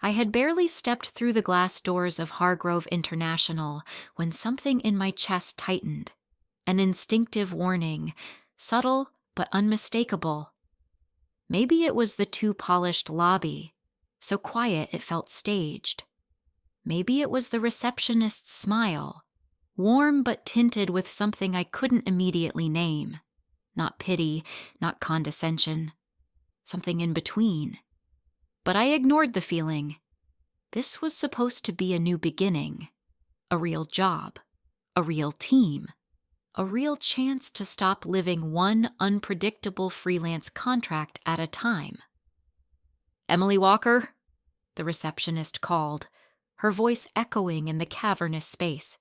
I had barely stepped through the glass doors of Hargrove International when something in my chest tightened. An instinctive warning, subtle but unmistakable. Maybe it was the too polished lobby, so quiet it felt staged. Maybe it was the receptionist's smile, warm but tinted with something I couldn't immediately name. Not pity, not condescension. Something in between. But I ignored the feeling. This was supposed to be a new beginning. A real job. A real team. A real chance to stop living one unpredictable freelance contract at a time. "Emily Walker?" the receptionist called, her voice echoing in the cavernous space.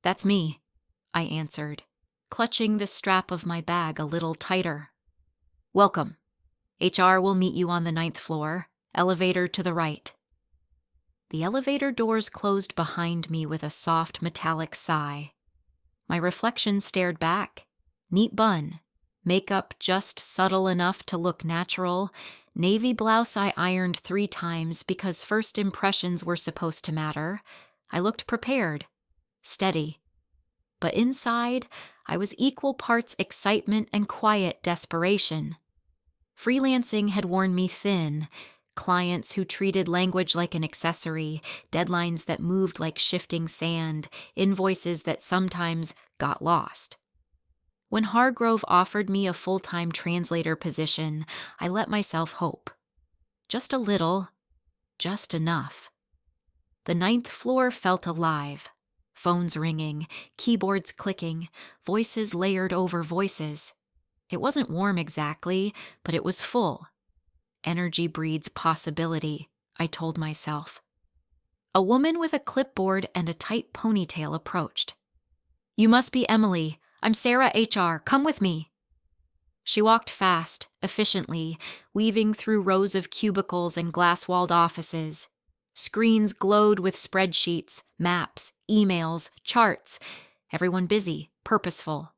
"That's me," I answered, clutching the strap of my bag a little tighter. "Welcome. HR will meet you on the 9th floor, elevator to the right." The elevator doors closed behind me with a soft metallic sigh. My reflection stared back. Neat bun, makeup just subtle enough to look natural, navy blouse I ironed 3 times because first impressions were supposed to matter. I looked prepared, steady. But inside, I was equal parts excitement and quiet desperation. Freelancing had worn me thin. Clients who treated language like an accessory, deadlines that moved like shifting sand, invoices that sometimes got lost. When Hargrove offered me a full-time translator position, I let myself hope. Just a little, just enough. The 9th floor felt alive. Phones ringing, keyboards clicking, voices layered over voices. It wasn't warm exactly, but it was full. Energy breeds possibility, I told myself. A woman with a clipboard and a tight ponytail approached. "You must be Emily. I'm Sarah HR. Come with me." She walked fast, efficiently, weaving through rows of cubicles and glass-walled offices. Screens glowed with spreadsheets, maps, emails, charts. Everyone busy, purposeful.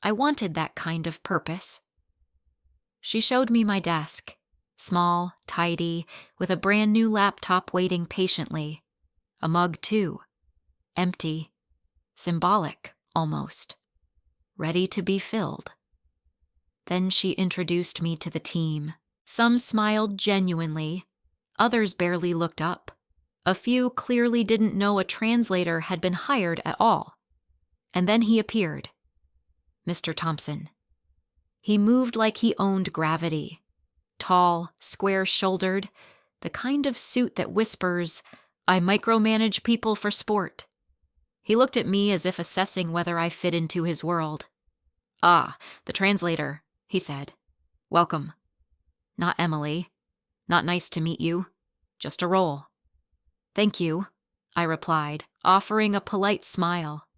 I wanted that kind of purpose. She showed me my desk. Small, tidy, with a brand new laptop waiting patiently. A mug, too. Empty. Symbolic, almost. Ready to be filled. Then she introduced me to the team. Some smiled genuinely. Others barely looked up. A few clearly didn't know a translator had been hired at all. And then he appeared. Mr. Thompson. He moved like he owned gravity. Tall, square-shouldered, the kind of suit that whispers, "I micromanage people for sport." He looked at me as if assessing whether I fit into his world. "Ah, the translator," he said. "Welcome." "Not Emily. Not nice to meet you. Just a role." "Thank you," I replied, offering a polite smile.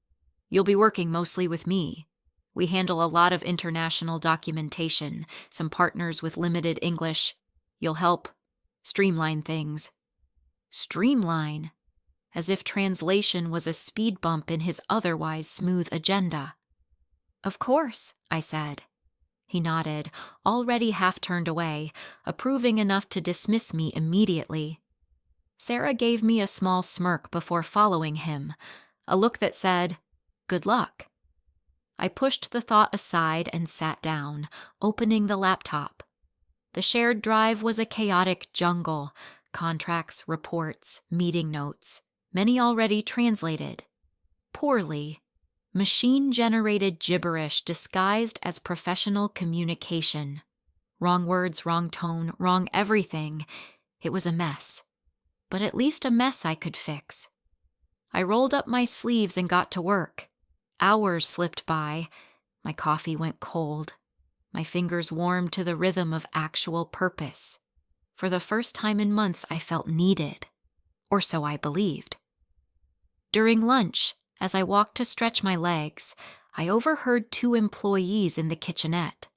"You'll be working mostly with me. We handle a lot of international documentation, some partners with limited English. You'll help streamline things." Streamline? As if translation was a speed bump in his otherwise smooth agenda. "Of course," I said. He nodded, already half turned away, approving enough to dismiss me immediately. Sarah gave me a small smirk before following him, a look that said, "Good luck." I pushed the thought aside and sat down, opening the laptop. The shared drive was a chaotic jungle, contracts, reports, meeting notes, many already translated. Poorly. Machine-generated gibberish disguised as professional communication. Wrong words, wrong tone, wrong everything. It was a mess. But at least a mess I could fix. I rolled up my sleeves and got to work. Hours slipped by. My coffee went cold. My fingers warmed to the rhythm of actual purpose. For the first time in months, I felt needed. Or so I believed. During lunch, as I walked to stretch my legs, I overheard 2 employees in the kitchenette.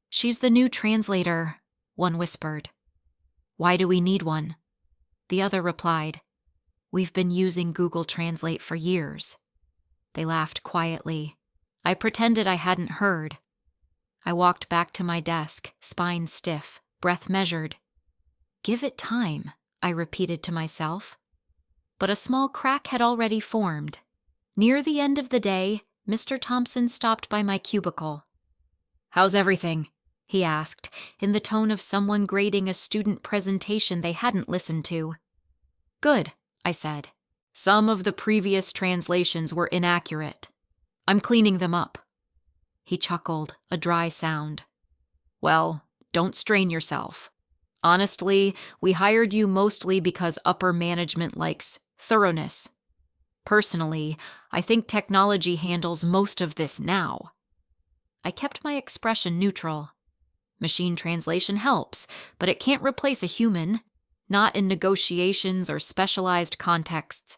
"She's the new translator," one whispered. "Why do we need one?" The other replied, "We've been using Google Translate for years." They laughed quietly. I pretended I hadn't heard. I walked back to my desk, spine stiff, breath measured. Give it time, I repeated to myself. But a small crack had already formed. Near the end of the day, Mr. Thompson stopped by my cubicle. "How's everything?" he asked, in the tone of someone grading a student presentation they hadn't listened to. "Good," I said. "Some of the previous translations were inaccurate. I'm cleaning them up." He chuckled, a dry sound. "Well, don't strain yourself. Honestly, we hired you mostly because upper management likes thoroughness. Personally, I think technology handles most of this now." I kept my expression neutral. Machine translation helps, but it can't replace a human, not in negotiations or specialized contexts.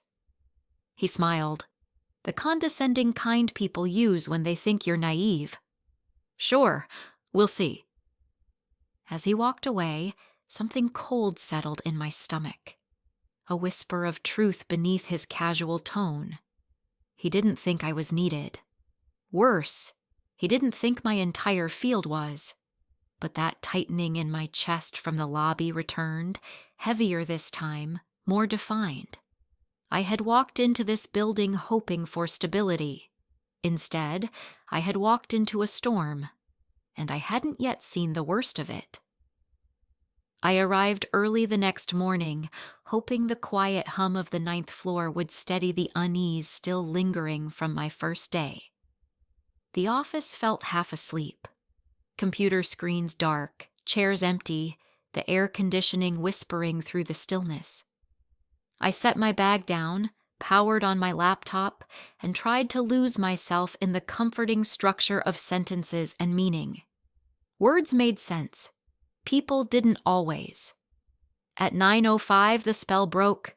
He smiled. The condescending kind people use when they think you're naive. "Sure, we'll see." As he walked away, something cold settled in my stomach. A whisper of truth beneath his casual tone. He didn't think I was needed. Worse, he didn't think my entire field was. But that tightening in my chest from the lobby returned, heavier this time, more defined. I had walked into this building hoping for stability. Instead, I had walked into a storm, and I hadn't yet seen the worst of it. I arrived early the next morning, hoping the quiet hum of the 9th floor would steady the unease still lingering from my first day. The office felt half asleep. Computer screens dark, chairs empty, the air conditioning whispering through the stillness. I set my bag down, powered on my laptop, and tried to lose myself in the comforting structure of sentences and meaning. Words made sense. People didn't always. At 9:05, the spell broke.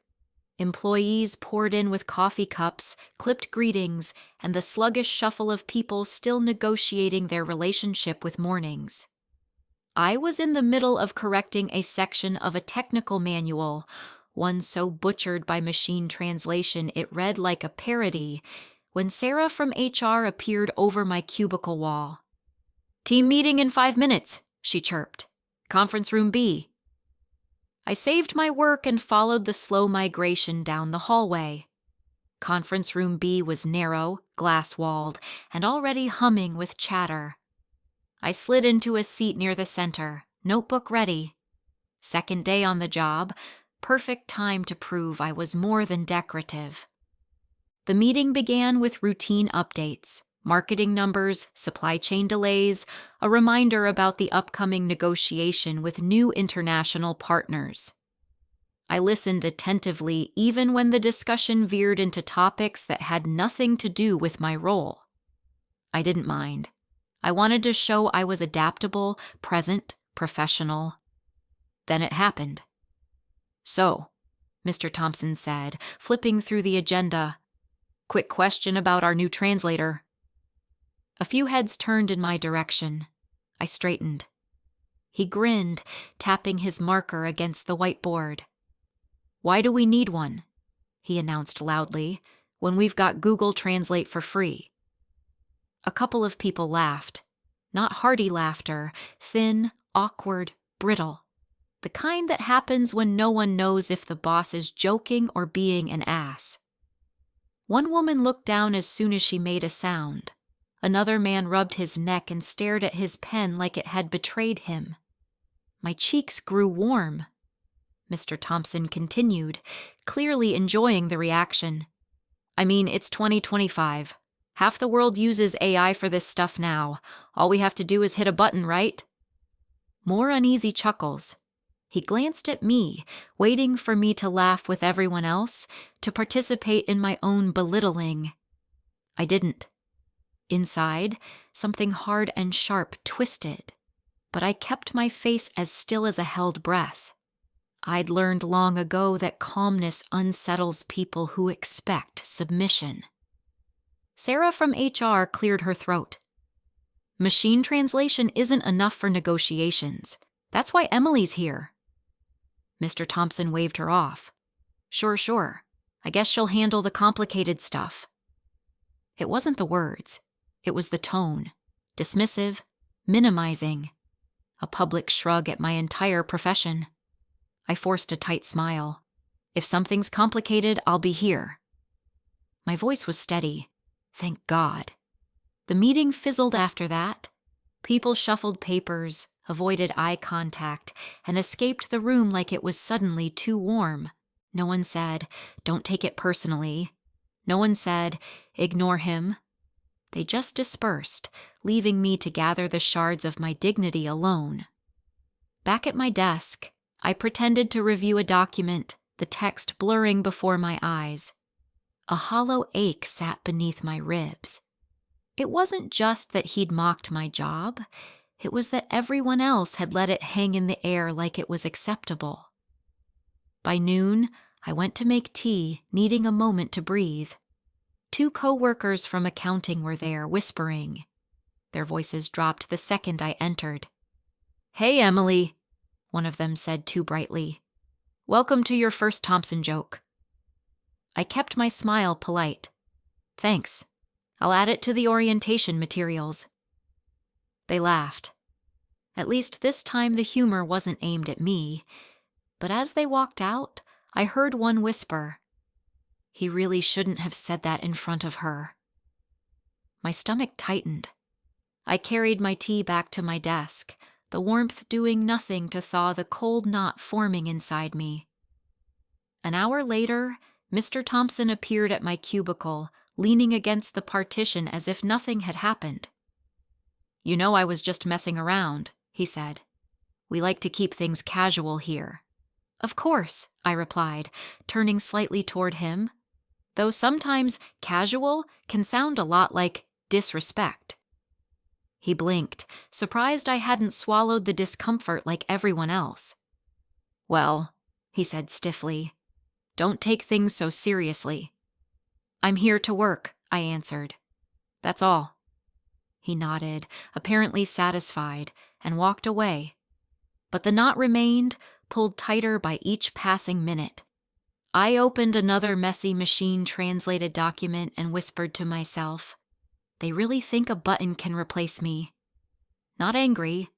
Employees poured in with coffee cups, clipped greetings, and the sluggish shuffle of people still negotiating their relationship with mornings. I was in the middle of correcting a section of a technical manual, one so butchered by machine translation it read like a parody, when Sarah from HR appeared over my cubicle wall. "Team meeting in 5 minutes, she chirped. "Conference room B." I saved my work and followed the slow migration down the hallway. Conference room B was narrow, glass-walled, and already humming with chatter. I slid into a seat near the center, notebook ready. Second day on the job, perfect time to prove I was more than decorative. The meeting began with routine updates, marketing numbers, supply chain delays, a reminder about the upcoming negotiation with new international partners. I listened attentively even when the discussion veered into topics that had nothing to do with my role. I didn't mind. I wanted to show I was adaptable, present, professional. Then it happened. "So," Mr. Thompson said, flipping through the agenda, "quick question about our new translator." A few heads turned in my direction. I straightened. He grinned, tapping his marker against the whiteboard. "Why do we need one?" he announced loudly, "when we've got Google Translate for free?" A couple of people laughed. Not hearty laughter, thin, awkward, brittle. The kind that happens when no one knows if the boss is joking or being an ass. One woman looked down as soon as she made a sound. Another man rubbed his neck and stared at his pen like it had betrayed him. My cheeks grew warm. Mr. Thompson continued, clearly enjoying the reaction. "I mean, it's 2025. Half the world uses AI for this stuff now. All we have to do is hit a button, right?" More uneasy chuckles. He glanced at me, waiting for me to laugh with everyone else, to participate in my own belittling. I didn't. Inside, something hard and sharp twisted, but I kept my face as still as a held breath. I'd learned long ago that calmness unsettles people who expect submission. Sarah from HR cleared her throat. "Machine translation isn't enough for negotiations. That's why Emily's here." Mr. Thompson waved her off. Sure. I guess she'll handle the complicated stuff." It wasn't the words. It was the tone. Dismissive, minimizing. A public shrug at my entire profession. I forced a tight smile. If something's complicated, I'll be here. My voice was steady. Thank God. The meeting fizzled after that. People shuffled papers, avoided eye contact, and escaped the room like it was suddenly too warm. No one said, "Don't take it personally." No one said, "Ignore him." They just dispersed, leaving me to gather the shards of my dignity alone. Back at my desk, I pretended to review a document, the text blurring before my eyes. A hollow ache sat beneath my ribs. It wasn't just that he'd mocked my job, it was that everyone else had let it hang in the air like it was acceptable. By noon, I went to make tea, needing a moment to breathe. 2 co-workers from accounting were there, whispering. Their voices dropped the second I entered. "Hey, Emily," one of them said too brightly. "Welcome to your first Thompson joke." I kept my smile polite. "Thanks. I'll add it to the orientation materials." They laughed. At least this time the humor wasn't aimed at me. But as they walked out, I heard one whisper, "He really shouldn't have said that in front of her." My stomach tightened. I carried my tea back to my desk, the warmth doing nothing to thaw the cold knot forming inside me. An hour later, Mr. Thompson appeared at my cubicle, leaning against the partition as if nothing had happened. "You know I was just messing around," he said. "We like to keep things casual here." "Of course," I replied, turning slightly toward him, though sometimes casual can sound a lot like disrespect. He blinked, surprised I hadn't swallowed the discomfort like everyone else. "Well," he said stiffly, "don't take things so seriously." "I'm here to work," I answered. "That's all." He nodded, apparently satisfied, and walked away. But the knot remained, pulled tighter by each passing minute. I opened another messy machine-translated document and whispered to myself, "They really think a button can replace me." Not angry,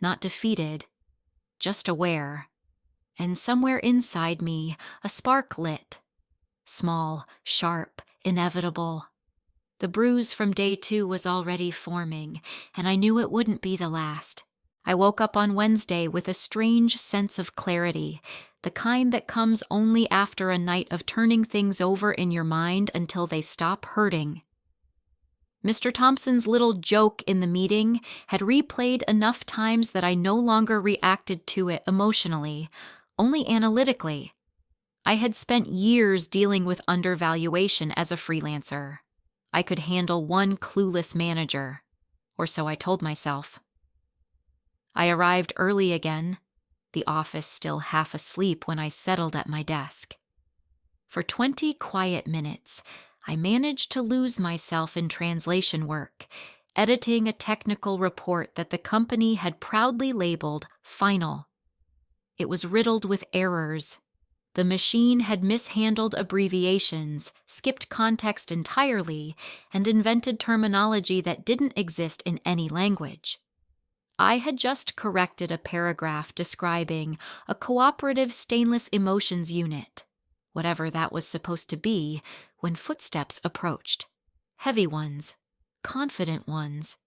not defeated, just aware. And somewhere inside me, a spark lit. Small, sharp, inevitable. The bruise from day 2 was already forming, and I knew it wouldn't be the last. I woke up on Wednesday with a strange sense of clarity, the kind that comes only after a night of turning things over in your mind until they stop hurting. Mr. Thompson's little joke in the meeting had replayed enough times that I no longer reacted to it emotionally, only analytically. I had spent years dealing with undervaluation as a freelancer. I could handle one clueless manager, or so I told myself. I arrived early again, the office still half asleep when I settled at my desk. For 20 quiet minutes, I managed to lose myself in translation work, editing a technical report that the company had proudly labeled final. It was riddled with errors. The machine had mishandled abbreviations, skipped context entirely, and invented terminology that didn't exist in any language. I had just corrected a paragraph describing a cooperative stainless emotions unit, whatever that was supposed to be, when footsteps approached. Heavy ones, confident ones,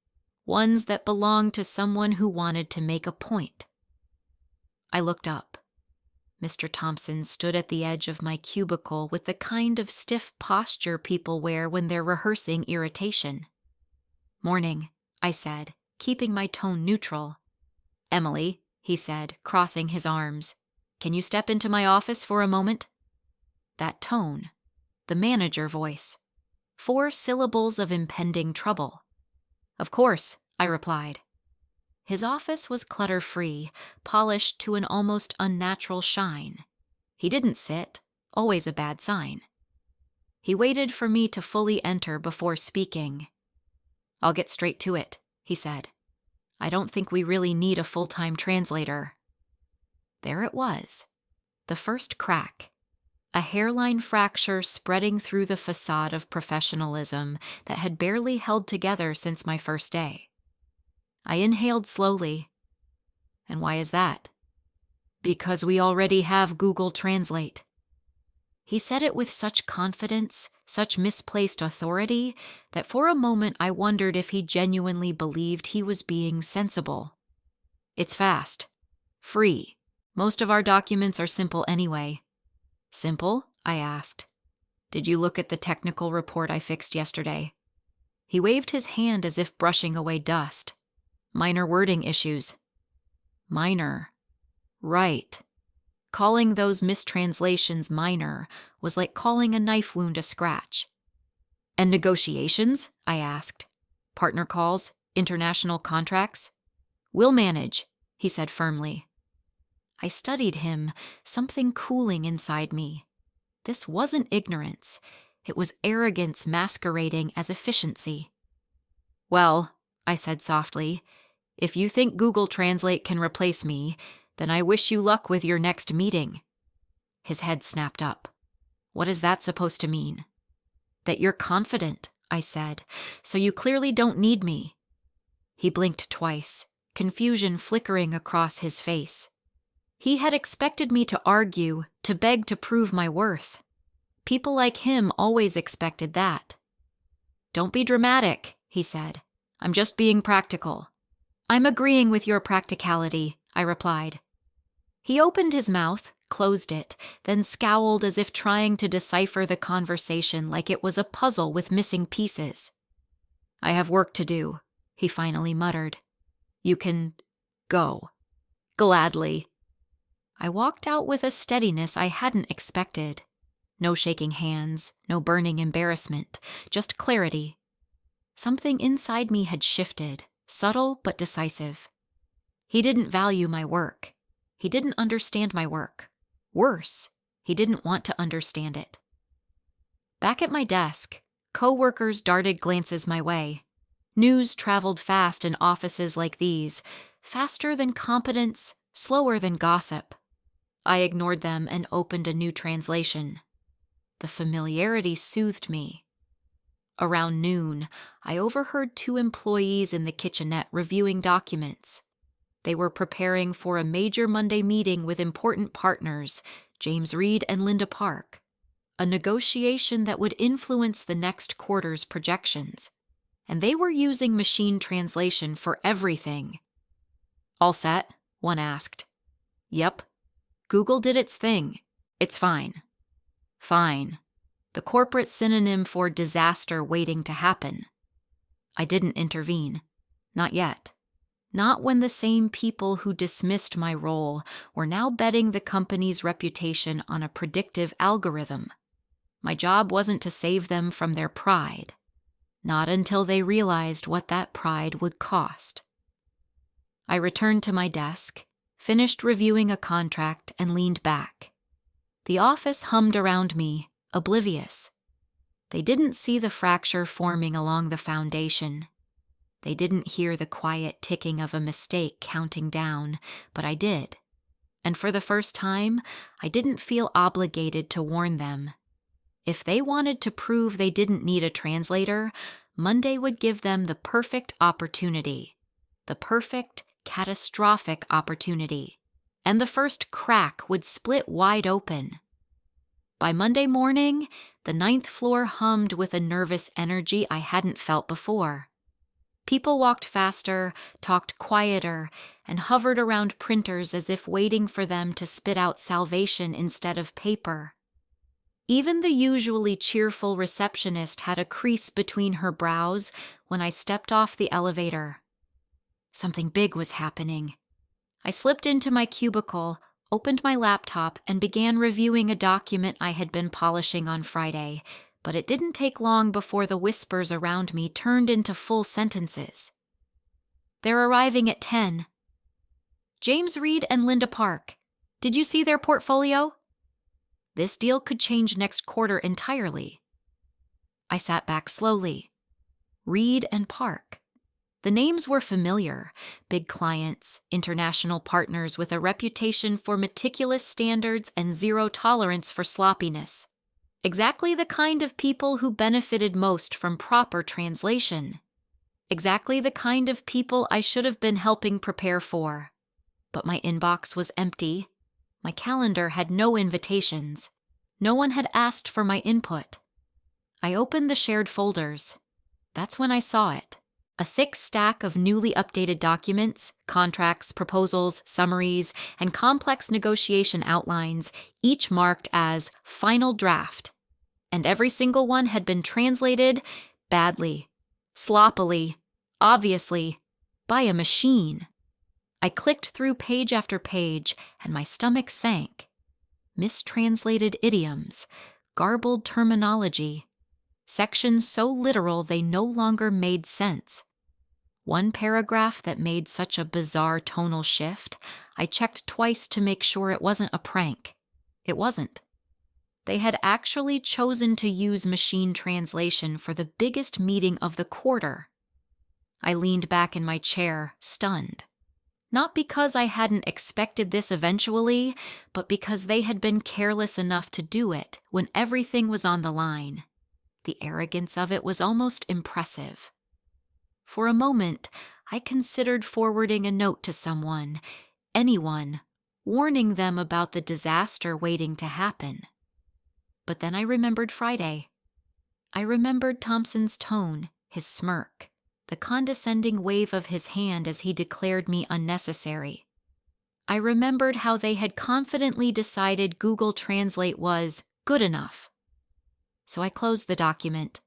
ones that belonged to someone who wanted to make a point. I looked up. Mr. Thompson stood at the edge of my cubicle with the kind of stiff posture people wear when they're rehearsing irritation. "Morning," I said, keeping my tone neutral. "Emily," he said, crossing his arms, "can you step into my office for a moment?" That tone, the manager voice, 4 syllables of impending trouble. "Of course," I replied. His office was clutter-free, polished to an almost unnatural shine. He didn't sit, always a bad sign. He waited for me to fully enter before speaking. "I'll get straight to it," he said. "I don't think we really need a full-time translator." There it was, the first crack, a hairline fracture spreading through the facade of professionalism that had barely held together since my first day. I inhaled slowly. "And why is that?" Because we already have Google Translate. He said it with such confidence, such misplaced authority, that for a moment I wondered if he genuinely believed he was being sensible. It's fast. Free. Most of our documents are simple anyway. Simple? I asked. Did you look at the technical report I fixed yesterday? He waved his hand as if brushing away dust. Minor wording issues. Minor. Right. Calling those mistranslations minor was like calling a knife wound a scratch. And negotiations? I asked. Partner calls? International contracts? We'll manage, he said firmly. I studied him, something cooling inside me. This wasn't ignorance. It was arrogance masquerading as efficiency. Well, I said softly, if you think Google Translate can replace me, then I wish you luck with your next meeting. His head snapped up. What is that supposed to mean? That you're confident, I said, so you clearly don't need me. He blinked twice, confusion flickering across his face. He had expected me to argue, to beg to prove my worth. People like him always expected that. Don't be dramatic, he said. I'm just being practical. I'm agreeing with your practicality, I replied. He opened his mouth, closed it, then scowled as if trying to decipher the conversation like it was a puzzle with missing pieces. I have work to do, he finally muttered. You can go. Gladly. I walked out with a steadiness I hadn't expected. No shaking hands, no burning embarrassment, just clarity. Something inside me had shifted, subtle but decisive. He didn't value my work. He didn't understand my work. Worse, he didn't want to understand it. Back at my desk, co-workers darted glances my way. News traveled fast in offices like these, faster than competence, slower than gossip. I ignored them and opened a new translation. The familiarity soothed me. Around noon, I overheard 2 employees in the kitchenette reviewing documents. They were preparing for a major Monday meeting with important partners, James Reed and Linda Park, a negotiation that would influence the next quarter's projections. And they were using machine translation for everything. All set? One asked. Yep. Google did its thing. It's fine. Fine. The corporate synonym for disaster waiting to happen. I didn't intervene. Not yet. Not when the same people who dismissed my role were now betting the company's reputation on a predictive algorithm. My job wasn't to save them from their pride. Not until they realized what that pride would cost. I returned to my desk, finished reviewing a contract, and leaned back. The office hummed around me, oblivious. They didn't see the fracture forming along the foundation. They didn't hear the quiet ticking of a mistake counting down, but I did. And for the first time, I didn't feel obligated to warn them. If they wanted to prove they didn't need a translator, Monday would give them the perfect opportunity. The perfect, catastrophic opportunity. And the first crack would split wide open. By Monday morning, the 9th floor hummed with a nervous energy I hadn't felt before. People walked faster, talked quieter, and hovered around printers as if waiting for them to spit out salvation instead of paper. Even the usually cheerful receptionist had a crease between her brows when I stepped off the elevator. Something big was happening. I slipped into my cubicle, opened my laptop, and began reviewing a document I had been polishing on Friday, but it didn't take long before the whispers around me turned into full sentences. They're arriving at 10. James Reed and Linda Park. Did you see their portfolio? This deal could change next quarter entirely. I sat back slowly. Reed and Park. The names were familiar. Big clients, international partners with a reputation for meticulous standards and zero tolerance for sloppiness. Exactly the kind of people who benefited most from proper translation. Exactly the kind of people I should have been helping prepare for. But my inbox was empty. My calendar had no invitations. No one had asked for my input. I opened the shared folders. That's when I saw it. A thick stack of newly updated documents, contracts, proposals, summaries, and complex negotiation outlines, each marked as final draft. And every single one had been translated badly, sloppily, obviously, by a machine. I clicked through page after page, and my stomach sank. Mistranslated idioms, garbled terminology, sections so literal they no longer made sense. One paragraph that made such a bizarre tonal shift, I checked twice to make sure it wasn't a prank. It wasn't. They had actually chosen to use machine translation for the biggest meeting of the quarter. I leaned back in my chair, stunned. Not because I hadn't expected this eventually, but because they had been careless enough to do it when everything was on the line. The arrogance of it was almost impressive. For a moment, I considered forwarding a note to someone, anyone, warning them about the disaster waiting to happen. But then I remembered Friday. I remembered Thompson's tone, his smirk, the condescending wave of his hand as he declared me unnecessary. I remembered how they had confidently decided Google Translate was good enough. So I closed the document.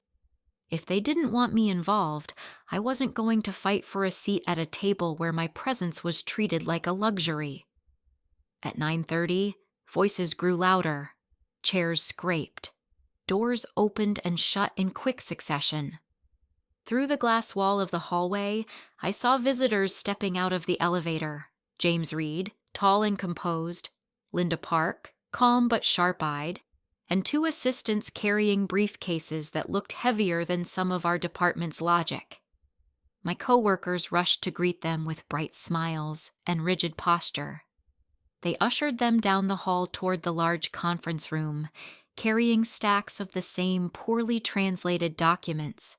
If they didn't want me involved, I wasn't going to fight for a seat at a table where my presence was treated like a luxury. At 9:30, voices grew louder. Chairs scraped. Doors opened and shut in quick succession. Through the glass wall of the hallway, I saw visitors stepping out of the elevator. James Reed, tall and composed, Linda Park, calm but sharp-eyed, and 2 assistants carrying briefcases that looked heavier than some of our department's logic. My coworkers rushed to greet them with bright smiles and rigid posture. They ushered them down the hall toward the large conference room, carrying stacks of the same poorly translated documents,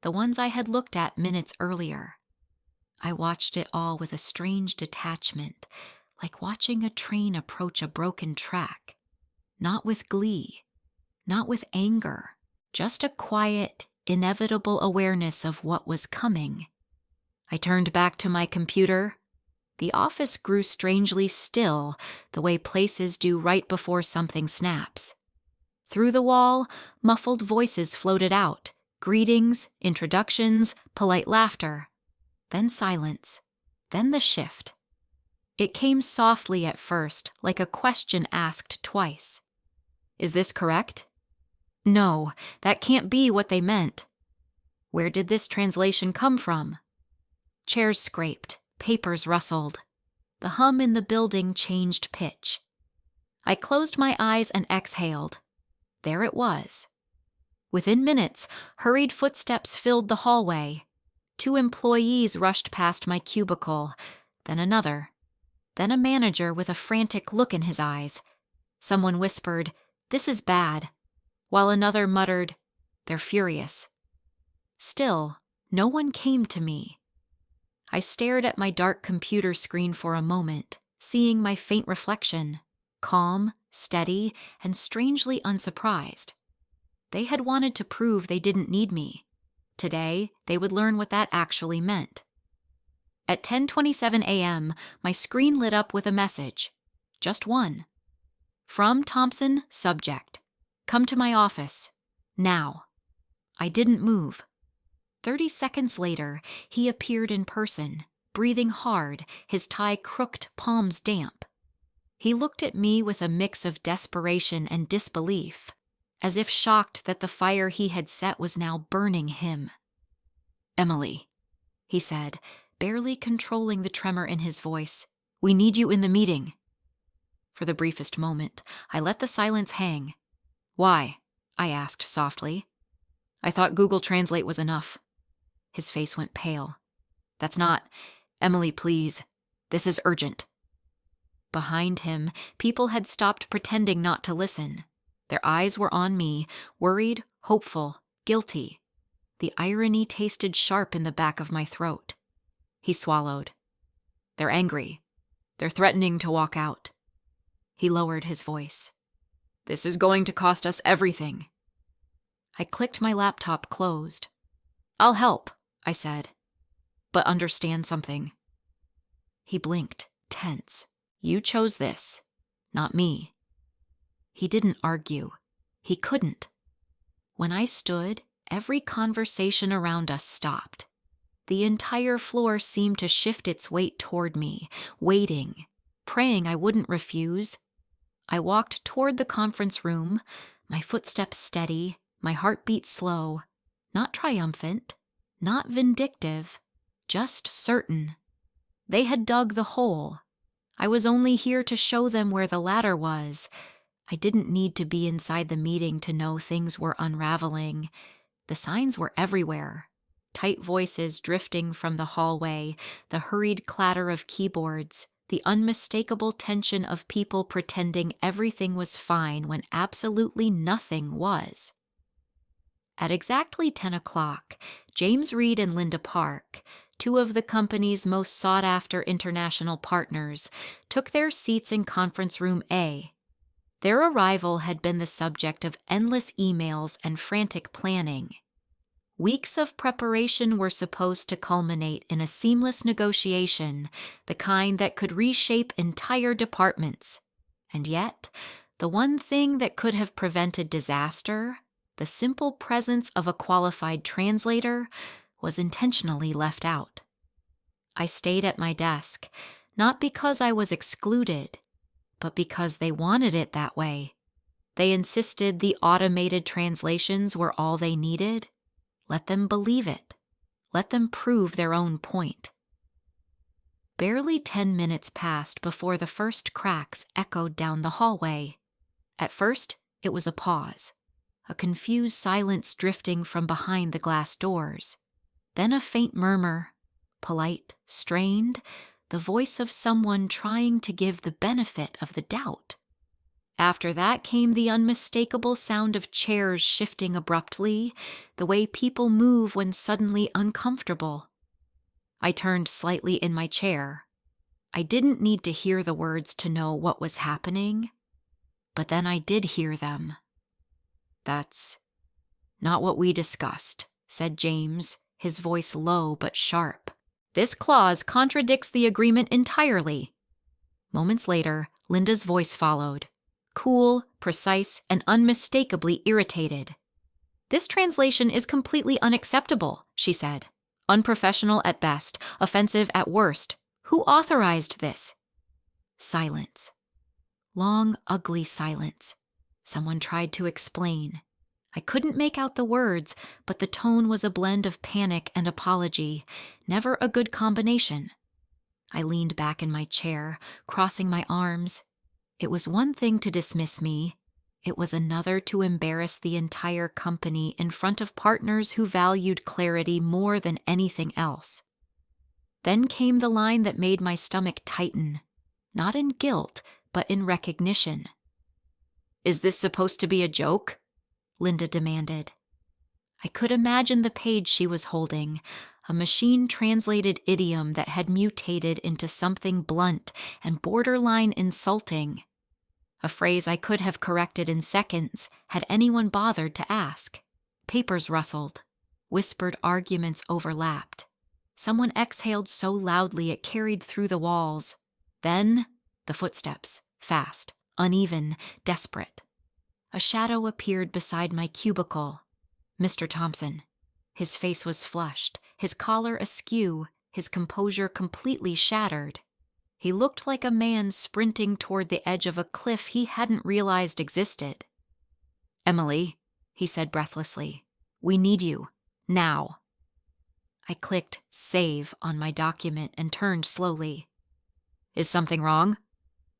the ones I had looked at minutes earlier. I watched it all with a strange detachment, like watching a train approach a broken track. Not with glee, not with anger, just a quiet, inevitable awareness of what was coming. I turned back to my computer. The office grew strangely still, the way places do right before something snaps. Through the wall, muffled voices floated out, greetings, introductions, polite laughter. Then silence, then the shift. It came softly at first, like a question asked twice. Is this correct? No, that can't be what they meant. Where did this translation come from? Chairs scraped, papers rustled. The hum in the building changed pitch. I closed my eyes and exhaled. There it was. Within minutes, hurried footsteps filled the hallway. 2 employees rushed past my cubicle, then another. Then a manager with a frantic look in his eyes. Someone whispered, "This is bad," while another muttered, "They're furious." Still, no one came to me. I stared at my dark computer screen for a moment, seeing my faint reflection, calm, steady, and strangely unsurprised. They had wanted to prove they didn't need me. Today, they would learn what that actually meant. At 10:27 a.m., my screen lit up with a message. Just one. From Thompson, subject. Come to my office. Now. I didn't move. 30 seconds later, he appeared in person, breathing hard, his tie crooked, palms damp. He looked at me with a mix of desperation and disbelief, as if shocked that the fire he had set was now burning him. "Emily," he said, barely controlling the tremor in his voice, "we need you in the meeting." For the briefest moment, I let the silence hang. "Why?" I asked softly. "I thought Google Translate was enough." His face went pale. "That's not. Emily, please. This is urgent." Behind him, people had stopped pretending not to listen. Their eyes were on me, worried, hopeful, guilty. The irony tasted sharp in the back of my throat. He swallowed. "They're angry. They're threatening to walk out." He lowered his voice. "This is going to cost us everything." I clicked my laptop closed. "I'll help," I said. "But understand something." He blinked, tense. "You chose this, not me." He didn't argue. He couldn't. When I stood, every conversation around us stopped. The entire floor seemed to shift its weight toward me, waiting, praying I wouldn't refuse. I walked toward the conference room, my footsteps steady, my heartbeat slow, not triumphant, not vindictive, just certain. They had dug the hole. I was only here to show them where the ladder was. I didn't need to be inside the meeting to know things were unraveling. The signs were everywhere. Tight voices drifting from the hallway, the hurried clatter of keyboards, the unmistakable tension of people pretending everything was fine when absolutely nothing was. At exactly 10 o'clock, James Reed and Linda Park, two of the company's most sought-after international partners, took their seats in Conference Room A. Their arrival had been the subject of endless emails and frantic planning. Weeks of preparation were supposed to culminate in a seamless negotiation, the kind that could reshape entire departments. And yet, the one thing that could have prevented disaster, the simple presence of a qualified translator, was intentionally left out. I stayed at my desk, not because I was excluded, but because they wanted it that way. They insisted the automated translations were all they needed. Let them believe it. Let them prove their own point. Barely 10 minutes passed before the first cracks echoed down the hallway. At first, it was a pause, a confused silence drifting from behind the glass doors. Then a faint murmur, polite, strained, the voice of someone trying to give the benefit of the doubt. After that came the unmistakable sound of chairs shifting abruptly, the way people move when suddenly uncomfortable. I turned slightly in my chair. I didn't need to hear the words to know what was happening, but then I did hear them. "That's not what we discussed," said James, his voice low but sharp. "This clause contradicts the agreement entirely." Moments later, Linda's voice followed. Cool, precise, and unmistakably irritated. "This translation is completely unacceptable," she said. "Unprofessional at best, offensive at worst. Who authorized this?" Silence. Long, ugly silence. Someone tried to explain. I couldn't make out the words, but the tone was a blend of panic and apology, never a good combination. I leaned back in my chair, crossing my arms. It was one thing to dismiss me. It was another to embarrass the entire company in front of partners who valued clarity more than anything else. Then came the line that made my stomach tighten, not in guilt, but in recognition. "Is this supposed to be a joke?" Linda demanded. I could imagine the page she was holding, a machine-translated idiom that had mutated into something blunt and borderline insulting. A phrase I could have corrected in seconds had anyone bothered to ask. Papers rustled. Whispered arguments overlapped. Someone exhaled so loudly it carried through the walls. Then, the footsteps, fast, uneven, desperate. A shadow appeared beside my cubicle. Mr. Thompson. His face was flushed, his collar askew, his composure completely shattered. He looked like a man sprinting toward the edge of a cliff he hadn't realized existed. "Emily," he said breathlessly, "we need you. Now." I clicked save on my document and turned slowly. "Is something wrong?"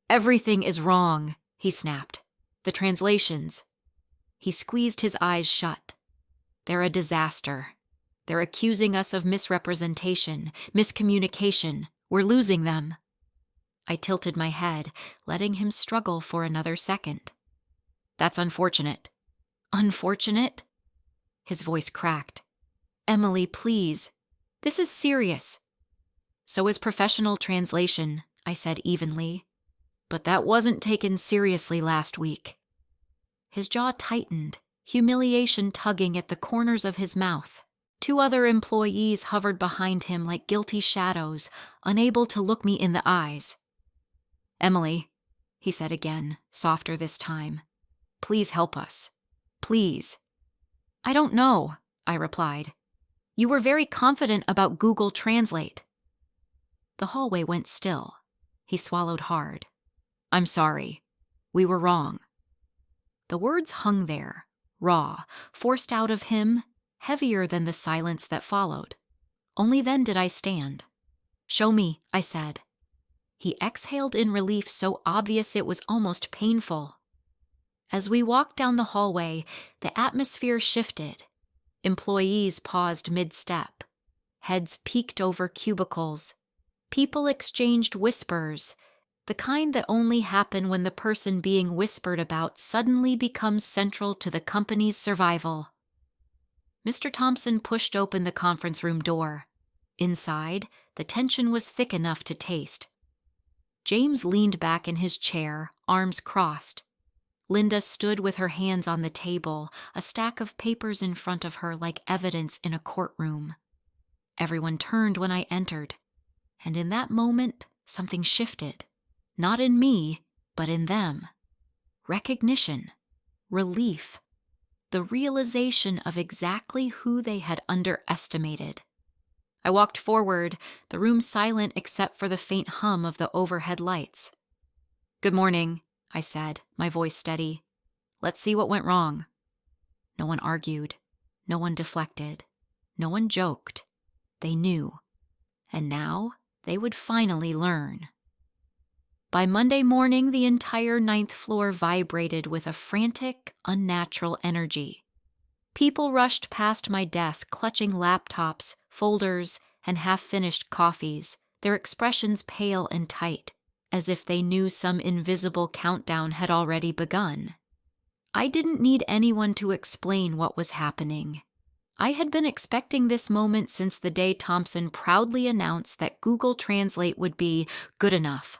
"Everything is wrong," he snapped. "The translations." He squeezed his eyes shut. "They're a disaster. They're accusing us of misrepresentation, miscommunication. We're losing them." I tilted my head, letting him struggle for another second. "That's unfortunate." "Unfortunate?" His voice cracked. "Emily, please. This is serious." "So is professional translation," I said evenly. but that wasn't taken seriously last week." His jaw tightened, humiliation tugging at the corners of his mouth. 2 other employees hovered behind him like guilty shadows, unable to look me in the eyes. "Emily," he said again, softer this time, "please help us. Please." "I don't know," I replied. "You were very confident about Google Translate." The hallway went still. He swallowed hard. "I'm sorry. We were wrong." The words hung there, raw, forced out of him, heavier than the silence that followed. Only then did I stand. "Show me," I said. He exhaled in relief so obvious it was almost painful. As we walked down the hallway, the atmosphere shifted. Employees paused mid-step. Heads peeked over cubicles. People exchanged whispers, the kind that only happen when the person being whispered about suddenly becomes central to the company's survival. Mr. Thompson pushed open the conference room door. Inside, the tension was thick enough to taste. James leaned back in his chair, arms crossed. Linda stood with her hands on the table, a stack of papers in front of her like evidence in a courtroom. Everyone turned when I entered, and in that moment, something shifted. Not in me, but in them. Recognition, relief, the realization of exactly who they had underestimated. I walked forward, the room silent except for the faint hum of the overhead lights. "Good morning," I said, my voice steady. "Let's see what went wrong." No one argued. No one deflected. No one joked. They knew. And now they would finally learn. By Monday morning, the entire 9th floor vibrated with a frantic, unnatural energy. People rushed past my desk, clutching laptops, folders, and half-finished coffees, their expressions pale and tight, as if they knew some invisible countdown had already begun. I didn't need anyone to explain what was happening. I had been expecting this moment since the day Thompson proudly announced that Google Translate would be good enough.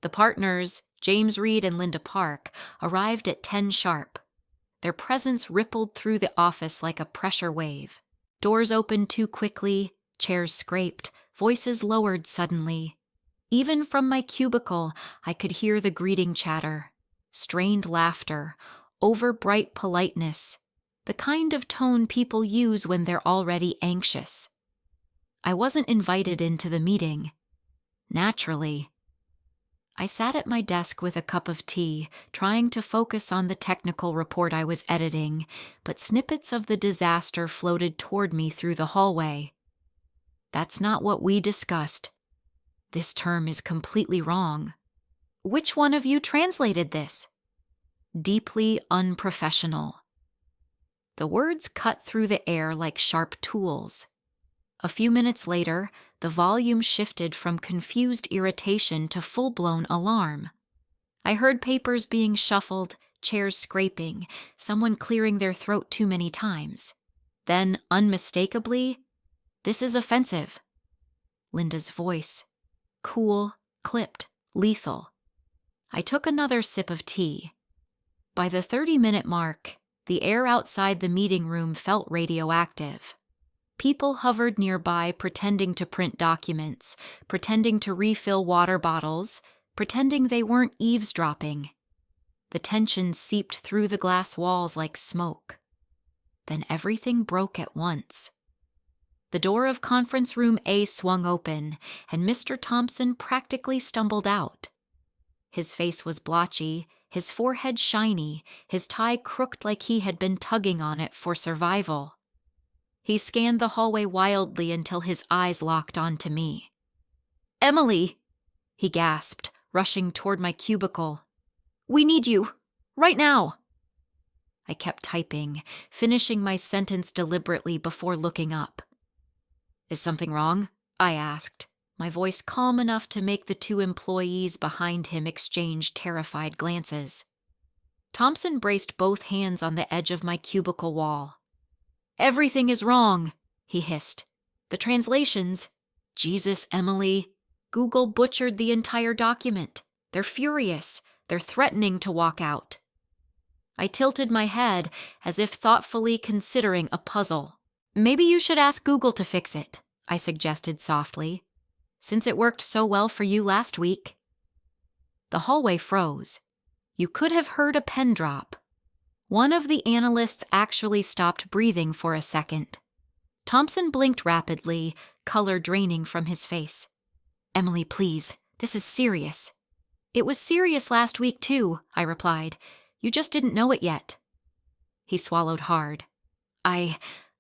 The partners, James Reed and Linda Park, arrived at 10 sharp. Their presence rippled through the office like a pressure wave. Doors opened too quickly, chairs scraped, voices lowered suddenly. Even from my cubicle, I could hear the greeting chatter, strained laughter, over-bright politeness, the kind of tone people use when they're already anxious. I wasn't invited into the meeting. Naturally. I sat at my desk with a cup of tea, trying to focus on the technical report I was editing, but snippets of the disaster floated toward me through the hallway. "That's not what we discussed. This term is completely wrong. Which one of you translated this?" "Deeply unprofessional." The words cut through the air like sharp tools. A few minutes later, the volume shifted from confused irritation to full-blown alarm. I heard papers being shuffled, chairs scraping, someone clearing their throat too many times. Then, unmistakably, "This is offensive." Linda's voice. Cool, clipped, lethal. I took another sip of tea. By the 30-minute mark, the air outside the meeting room felt radioactive. People hovered nearby pretending to print documents, pretending to refill water bottles, pretending they weren't eavesdropping. The tension seeped through the glass walls like smoke. Then everything broke at once. The door of conference room A swung open, and Mr. Thompson practically stumbled out. His face was blotchy, his forehead shiny, his tie crooked like he had been tugging on it for survival. He scanned the hallway wildly until his eyes locked onto me. "Emily!" he gasped, rushing toward my cubicle. "We need you! Right now!" I kept typing, finishing my sentence deliberately before looking up. "Is something wrong?" I asked, my voice calm enough to make the 2 employees behind him exchange terrified glances. Thompson braced both hands on the edge of my cubicle wall. "Everything is wrong," he hissed. "The translations. Jesus, Emily. Google butchered the entire document. They're furious. They're threatening to walk out. I tilted my head as if thoughtfully considering a puzzle. Maybe you should ask Google to fix it, I suggested softly, since it worked so well for you last week. The hallway froze. You could have heard a pen drop. One of the analysts actually stopped breathing for a second. Thompson blinked rapidly, color draining from his face. Emily, please, this is serious. It was serious last week too, I replied. You just didn't know it yet. He swallowed hard.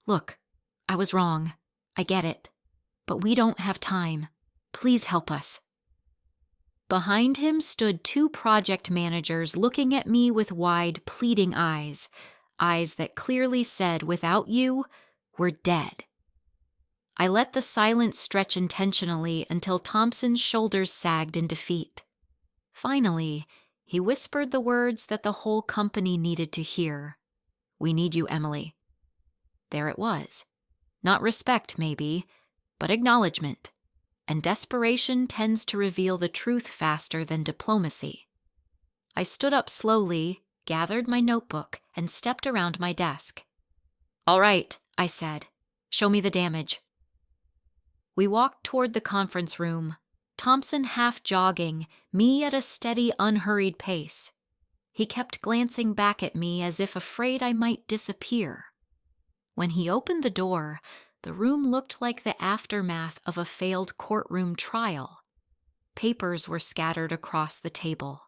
Look, I was wrong. I get it. But we don't have time. Please help us. Behind him stood 2 project managers looking at me with wide, pleading eyes that clearly said, without you, we're dead. I let the silence stretch intentionally until Thompson's shoulders sagged in defeat. Finally, he whispered the words that the whole company needed to hear. We need you, Emily. There it was. Not respect, maybe, but acknowledgement. And desperation tends to reveal the truth faster than diplomacy. I stood up slowly, gathered my notebook, and stepped around my desk. All right, I said. Show me the damage. We walked toward the conference room, Thompson half jogging, me at a steady, unhurried pace. He kept glancing back at me as if afraid I might disappear. When he opened the door, the room looked like the aftermath of a failed courtroom trial. Papers were scattered across the table.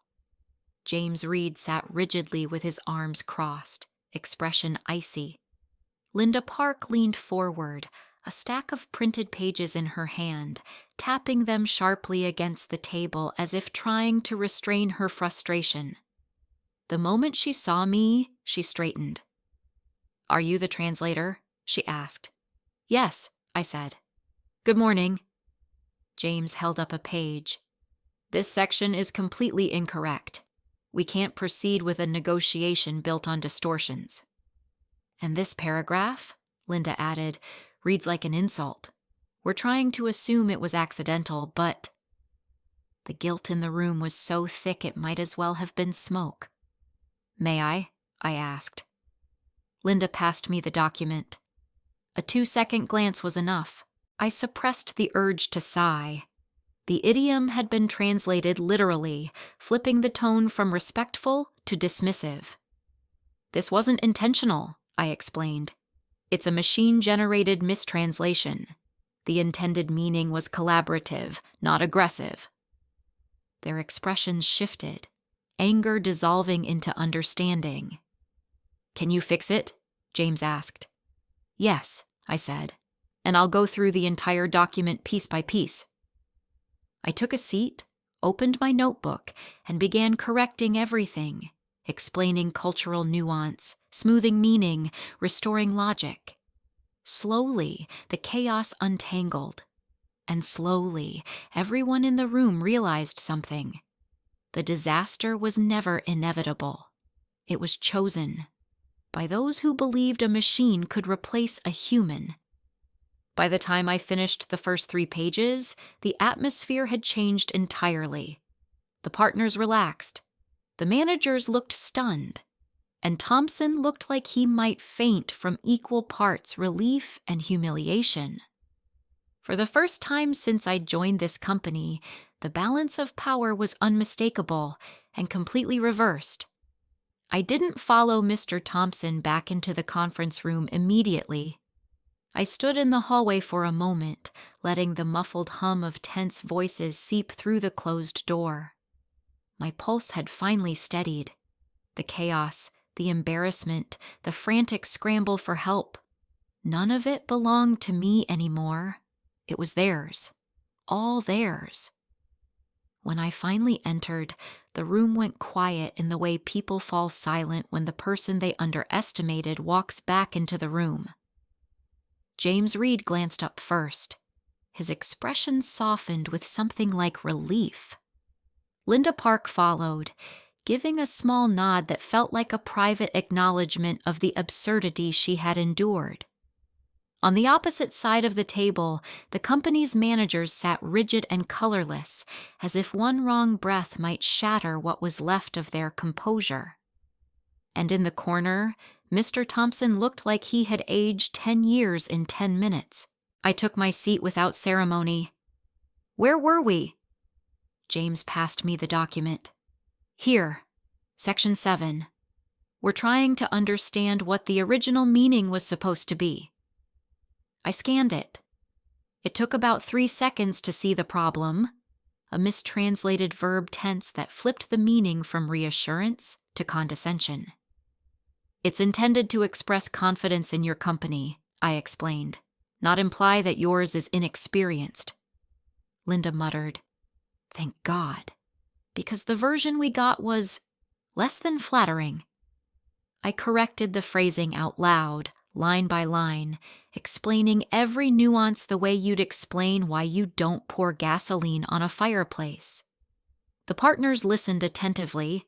James Reed sat rigidly with his arms crossed, expression icy. Linda Park leaned forward, a stack of printed pages in her hand, tapping them sharply against the table as if trying to restrain her frustration. The moment she saw me, she straightened. Are you the translator? She asked. Yes, I said. Good morning. James held up a page. This section is completely incorrect. We can't proceed with a negotiation built on distortions. And this paragraph, Linda added, reads like an insult. We're trying to assume it was accidental, but... The guilt in the room was so thick it might as well have been smoke. May I asked. Linda passed me the document. A 2-second glance was enough. I suppressed the urge to sigh. The idiom had been translated literally, flipping the tone from respectful to dismissive. This wasn't intentional, I explained. It's a machine-generated mistranslation. The intended meaning was collaborative, not aggressive. Their expressions shifted, anger dissolving into understanding. Can you fix it? James asked. Yes, I said, and I'll go through the entire document piece by piece. I took a seat, opened my notebook, and began correcting everything, explaining cultural nuance, smoothing meaning, restoring logic. Slowly, the chaos untangled, and slowly, everyone in the room realized something. The disaster was never inevitable. It was chosen by those who believed a machine could replace a human. By the time I finished the first 3 pages, the atmosphere had changed entirely. The partners relaxed. The managers looked stunned. And Thompson looked like he might faint from equal parts relief and humiliation. For the first time since I joined this company, the balance of power was unmistakable and completely reversed. I didn't follow Mr. Thompson back into the conference room immediately. I stood in the hallway for a moment, letting the muffled hum of tense voices seep through the closed door. My pulse had finally steadied. The chaos, the embarrassment, the frantic scramble for help. None of it belonged to me anymore. It was theirs. All theirs. When I finally entered, the room went quiet in the way people fall silent when the person they underestimated walks back into the room. James Reed glanced up first. His expression softened with something like relief. Linda Park followed, giving a small nod that felt like a private acknowledgement of the absurdity she had endured. On the opposite side of the table, the company's managers sat rigid and colorless, as if one wrong breath might shatter what was left of their composure. And in the corner, Mr. Thompson looked like he had aged 10 years in 10 minutes. I took my seat without ceremony. "Where were we?" James passed me the document. "Here, Section 7. We're trying to understand what the original meaning was supposed to be." I scanned it. It took about 3 seconds to see the problem, a mistranslated verb tense that flipped the meaning from reassurance to condescension. "It's intended to express confidence in your company," I explained, "not imply that yours is inexperienced." Linda muttered, "Thank God," because the version we got was less than flattering. I corrected the phrasing out loud, line by line, explaining every nuance the way you'd explain why you don't pour gasoline on a fireplace. The partners listened attentively.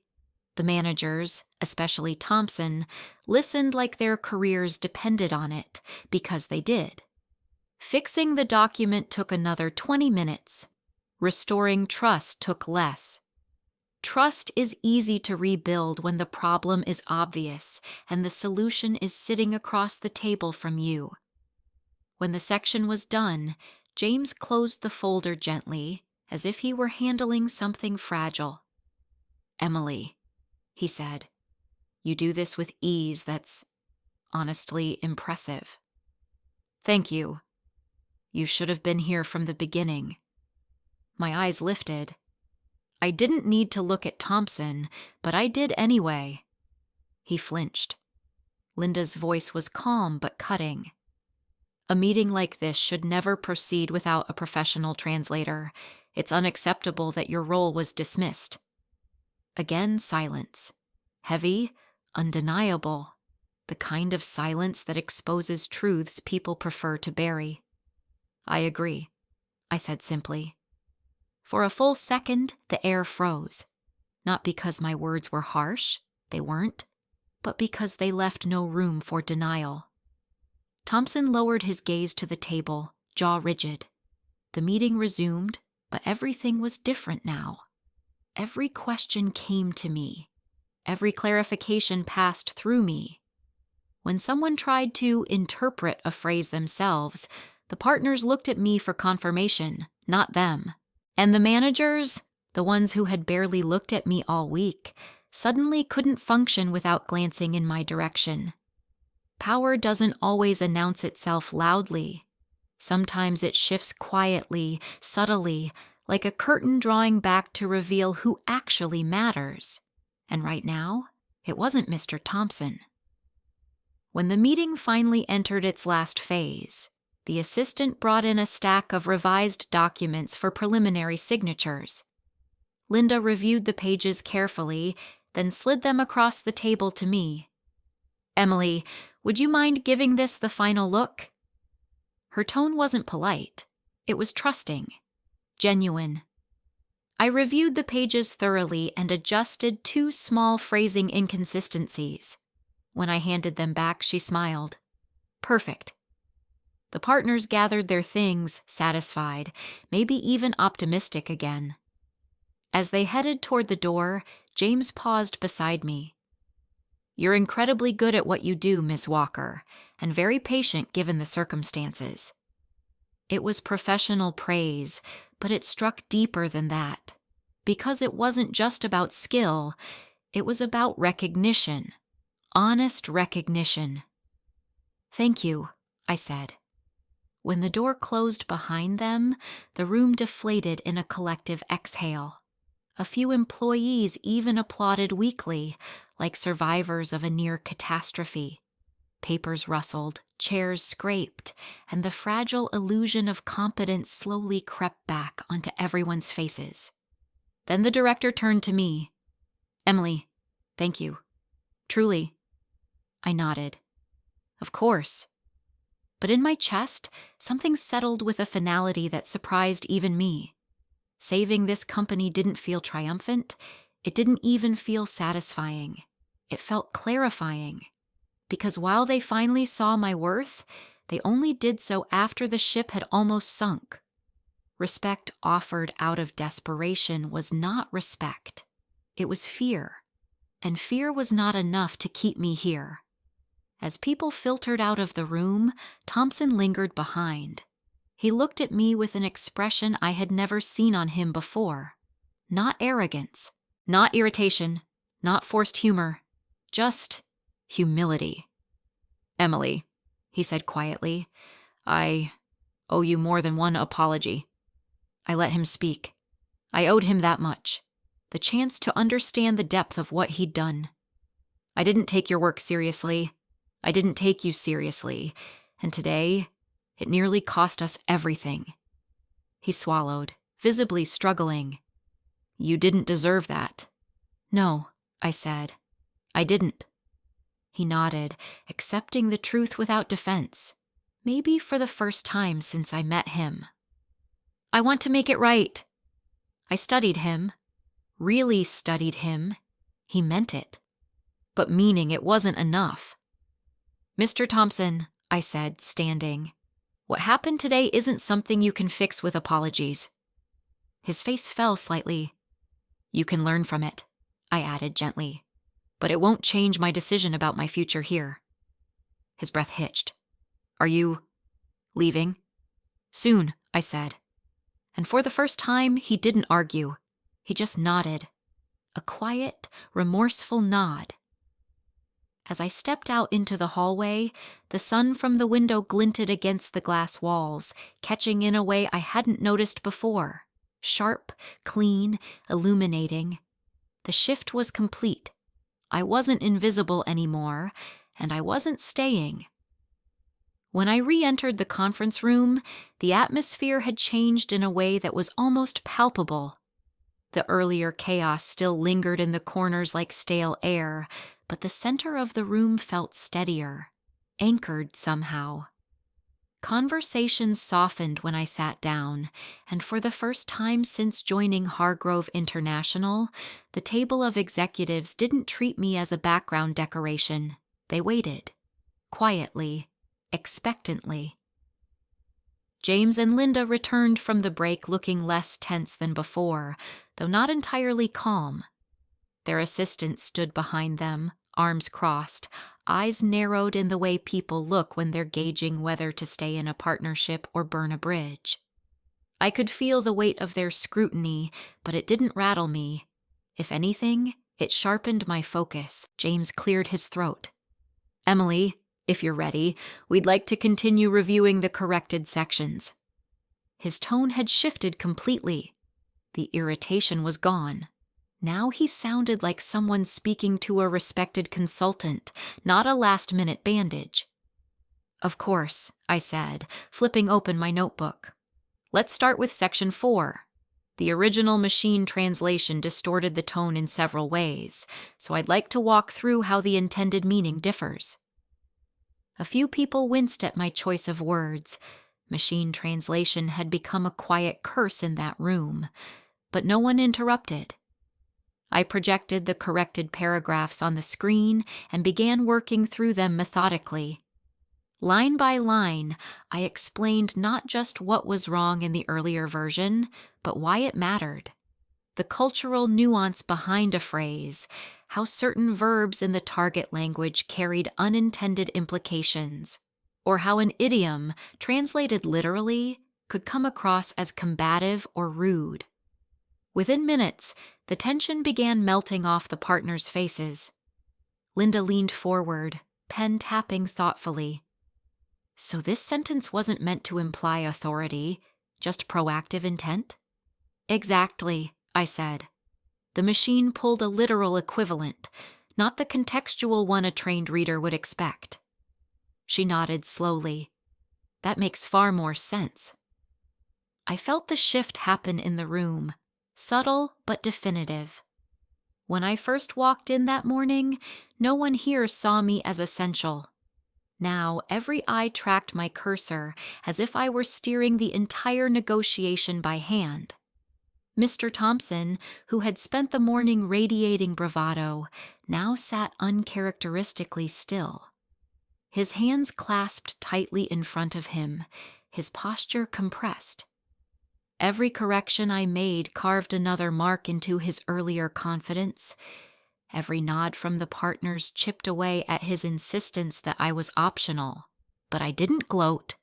The managers, especially Thompson, listened like their careers depended on it, because they did. Fixing the document took another 20 minutes. Restoring trust took less. Trust is easy to rebuild when the problem is obvious and the solution is sitting across the table from you. When the section was done, James closed the folder gently, as if he were handling something fragile. "Emily," he said, "you do this with ease that's, honestly, impressive." "Thank you. You should have been here from the beginning." My eyes lifted. I didn't need to look at Thompson, but I did anyway. He flinched. Linda's voice was calm but cutting. "A meeting like this should never proceed without a professional translator. It's unacceptable that your role was dismissed." Again, silence. Heavy, undeniable. The kind of silence that exposes truths people prefer to bury. "I agree," I said simply. For a full second, the air froze. Not because my words were harsh, they weren't, but because they left no room for denial. Thompson lowered his gaze to the table, jaw rigid. The meeting resumed, but everything was different now. Every question came to me. Every clarification passed through me. When someone tried to interpret a phrase themselves, the partners looked at me for confirmation, not them. And the managers, the ones who had barely looked at me all week, suddenly couldn't function without glancing in my direction. Power doesn't always announce itself loudly. Sometimes it shifts quietly, subtly, like a curtain drawing back to reveal who actually matters. And right now, it wasn't Mr. Thompson. When the meeting finally entered its last phase, the assistant brought in a stack of revised documents for preliminary signatures. Linda reviewed the pages carefully, then slid them across the table to me. "Emily, would you mind giving this the final look?" Her tone wasn't polite. It was trusting, genuine. I reviewed the pages thoroughly and adjusted 2 small phrasing inconsistencies. When I handed them back, she smiled. "Perfect." The partners gathered their things, satisfied, maybe even optimistic again. As they headed toward the door, James paused beside me. "You're incredibly good at what you do, Miss Walker, and very patient given the circumstances." It was professional praise, but it struck deeper than that. Because it wasn't just about skill, it was about recognition. Honest recognition. "Thank you," I said. When the door closed behind them, the room deflated in a collective exhale. A few employees even applauded weakly, like survivors of a near catastrophe. Papers rustled, chairs scraped, and the fragile illusion of competence slowly crept back onto everyone's faces. Then the director turned to me. "Emily, thank you. Truly." I nodded. "Of course." But in my chest, something settled with a finality that surprised even me. Saving this company didn't feel triumphant. It didn't even feel satisfying. It felt clarifying. Because while they finally saw my worth, They only did so after the ship had almost sunk. Respect offered out of desperation was not respect. It was fear. And fear was not enough to keep me here. As people filtered out of the room, Thompson lingered behind. He looked at me with an expression I had never seen on him before. Not arrogance, not irritation, not forced humor, just humility. "Emily," he said quietly, "I owe you more than one apology." I let him speak. I owed him that much. The chance to understand the depth of what he'd done. I didn't take your work seriously. I didn't take you seriously. And today, it nearly cost us everything. He swallowed, visibly struggling. "You didn't deserve that." "No," I said. "I didn't." He nodded, accepting the truth without defense. Maybe for the first time since I met him. "I want to make it right." I studied him. Really studied him. He meant it. But meaning it wasn't enough. "Mr. Thompson," I said, standing, "what happened today isn't something you can fix with apologies." His face fell slightly. "You can learn from it," I added gently, "but it won't change my decision about my future here." His breath hitched. "Are you leaving?" "Soon," I said. And for the first time, he didn't argue. He just nodded. A quiet, remorseful nod. As I stepped out into the hallway, the sun from the window glinted against the glass walls, catching in a way I hadn't noticed before. Sharp, clean, illuminating. The shift was complete. I wasn't invisible anymore, and I wasn't staying. When I re-entered the conference room, the atmosphere had changed in a way that was almost palpable. The earlier chaos still lingered in the corners like stale air, but the center of the room felt steadier, anchored somehow. Conversations softened when I sat down, and for the first time since joining Hargrove International, the table of executives didn't treat me as a background decoration. They waited, quietly, expectantly. James and Linda returned from the break looking less tense than before, though not entirely calm. Their assistant stood behind them, arms crossed, eyes narrowed in the way people look when they're gauging whether to stay in a partnership or burn a bridge. I could feel the weight of their scrutiny, but it didn't rattle me. If anything, it sharpened my focus. James cleared his throat. "Emily, if you're ready, we'd like to continue reviewing the corrected sections." His tone had shifted completely. The irritation was gone. Now he sounded like someone speaking to a respected consultant, not a last-minute bandage. "Of course," I said, flipping open my notebook. "Let's start with Section 4. The original machine translation distorted the tone in several ways, so I'd like to walk through how the intended meaning differs." A few people winced at my choice of words. Machine translation had become a quiet curse in that room, but no one interrupted. I projected the corrected paragraphs on the screen and began working through them methodically. Line by line, I explained not just what was wrong in the earlier version, but why it mattered. The cultural nuance behind a phrase, how certain verbs in the target language carried unintended implications, or how an idiom, translated literally, could come across as combative or rude. Within minutes, the tension began melting off the partners' faces. Linda leaned forward, pen tapping thoughtfully. "So this sentence wasn't meant to imply authority, just proactive intent?" "Exactly," I said. The machine pulled a literal equivalent, not the contextual one a trained reader would expect. She nodded slowly. "That makes far more sense." I felt the shift happen in the room, subtle but definitive. When I first walked in that morning, no one here saw me as essential. Now every eye tracked my cursor as if I were steering the entire negotiation by hand. Mr. Thompson, who had spent the morning radiating bravado, now sat uncharacteristically still. his hands clasped tightly in front of him, his posture compressed. Every correction I made carved another mark into his earlier confidence. Every nod from the partners chipped away at his insistence that I was optional. But I didn't gloat.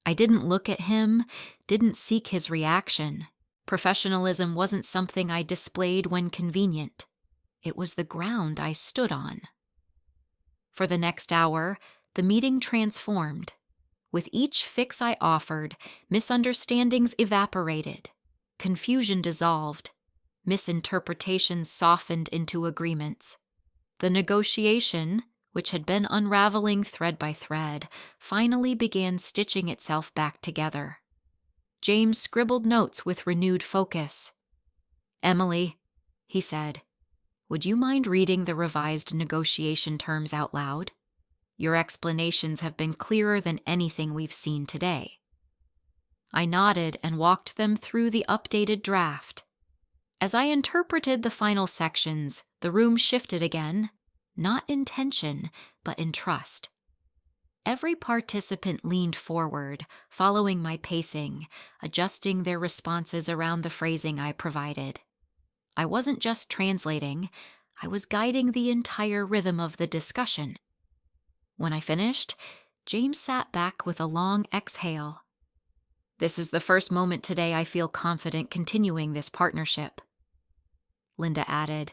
I didn't look at him, didn't seek his reaction. Professionalism wasn't something I displayed when convenient. It was the ground I stood on. For the next hour, the meeting transformed. With each fix I offered, misunderstandings evaporated, confusion dissolved, misinterpretations softened into agreements. The negotiation, which had been unraveling thread by thread, finally began stitching itself back together. James scribbled notes with renewed focus. "Emily," he said, "would you mind reading the revised negotiation terms out loud? Your explanations have been clearer than anything we've seen today." I nodded and walked them through the updated draft. As I interpreted the final sections, the room shifted again, not in tension, but in trust. Every participant leaned forward, following my pacing, adjusting their responses around the phrasing I provided. I wasn't just translating, I was guiding the entire rhythm of the discussion. When I finished, James sat back with a long exhale. "This is the first moment today I feel confident continuing this partnership." Linda added,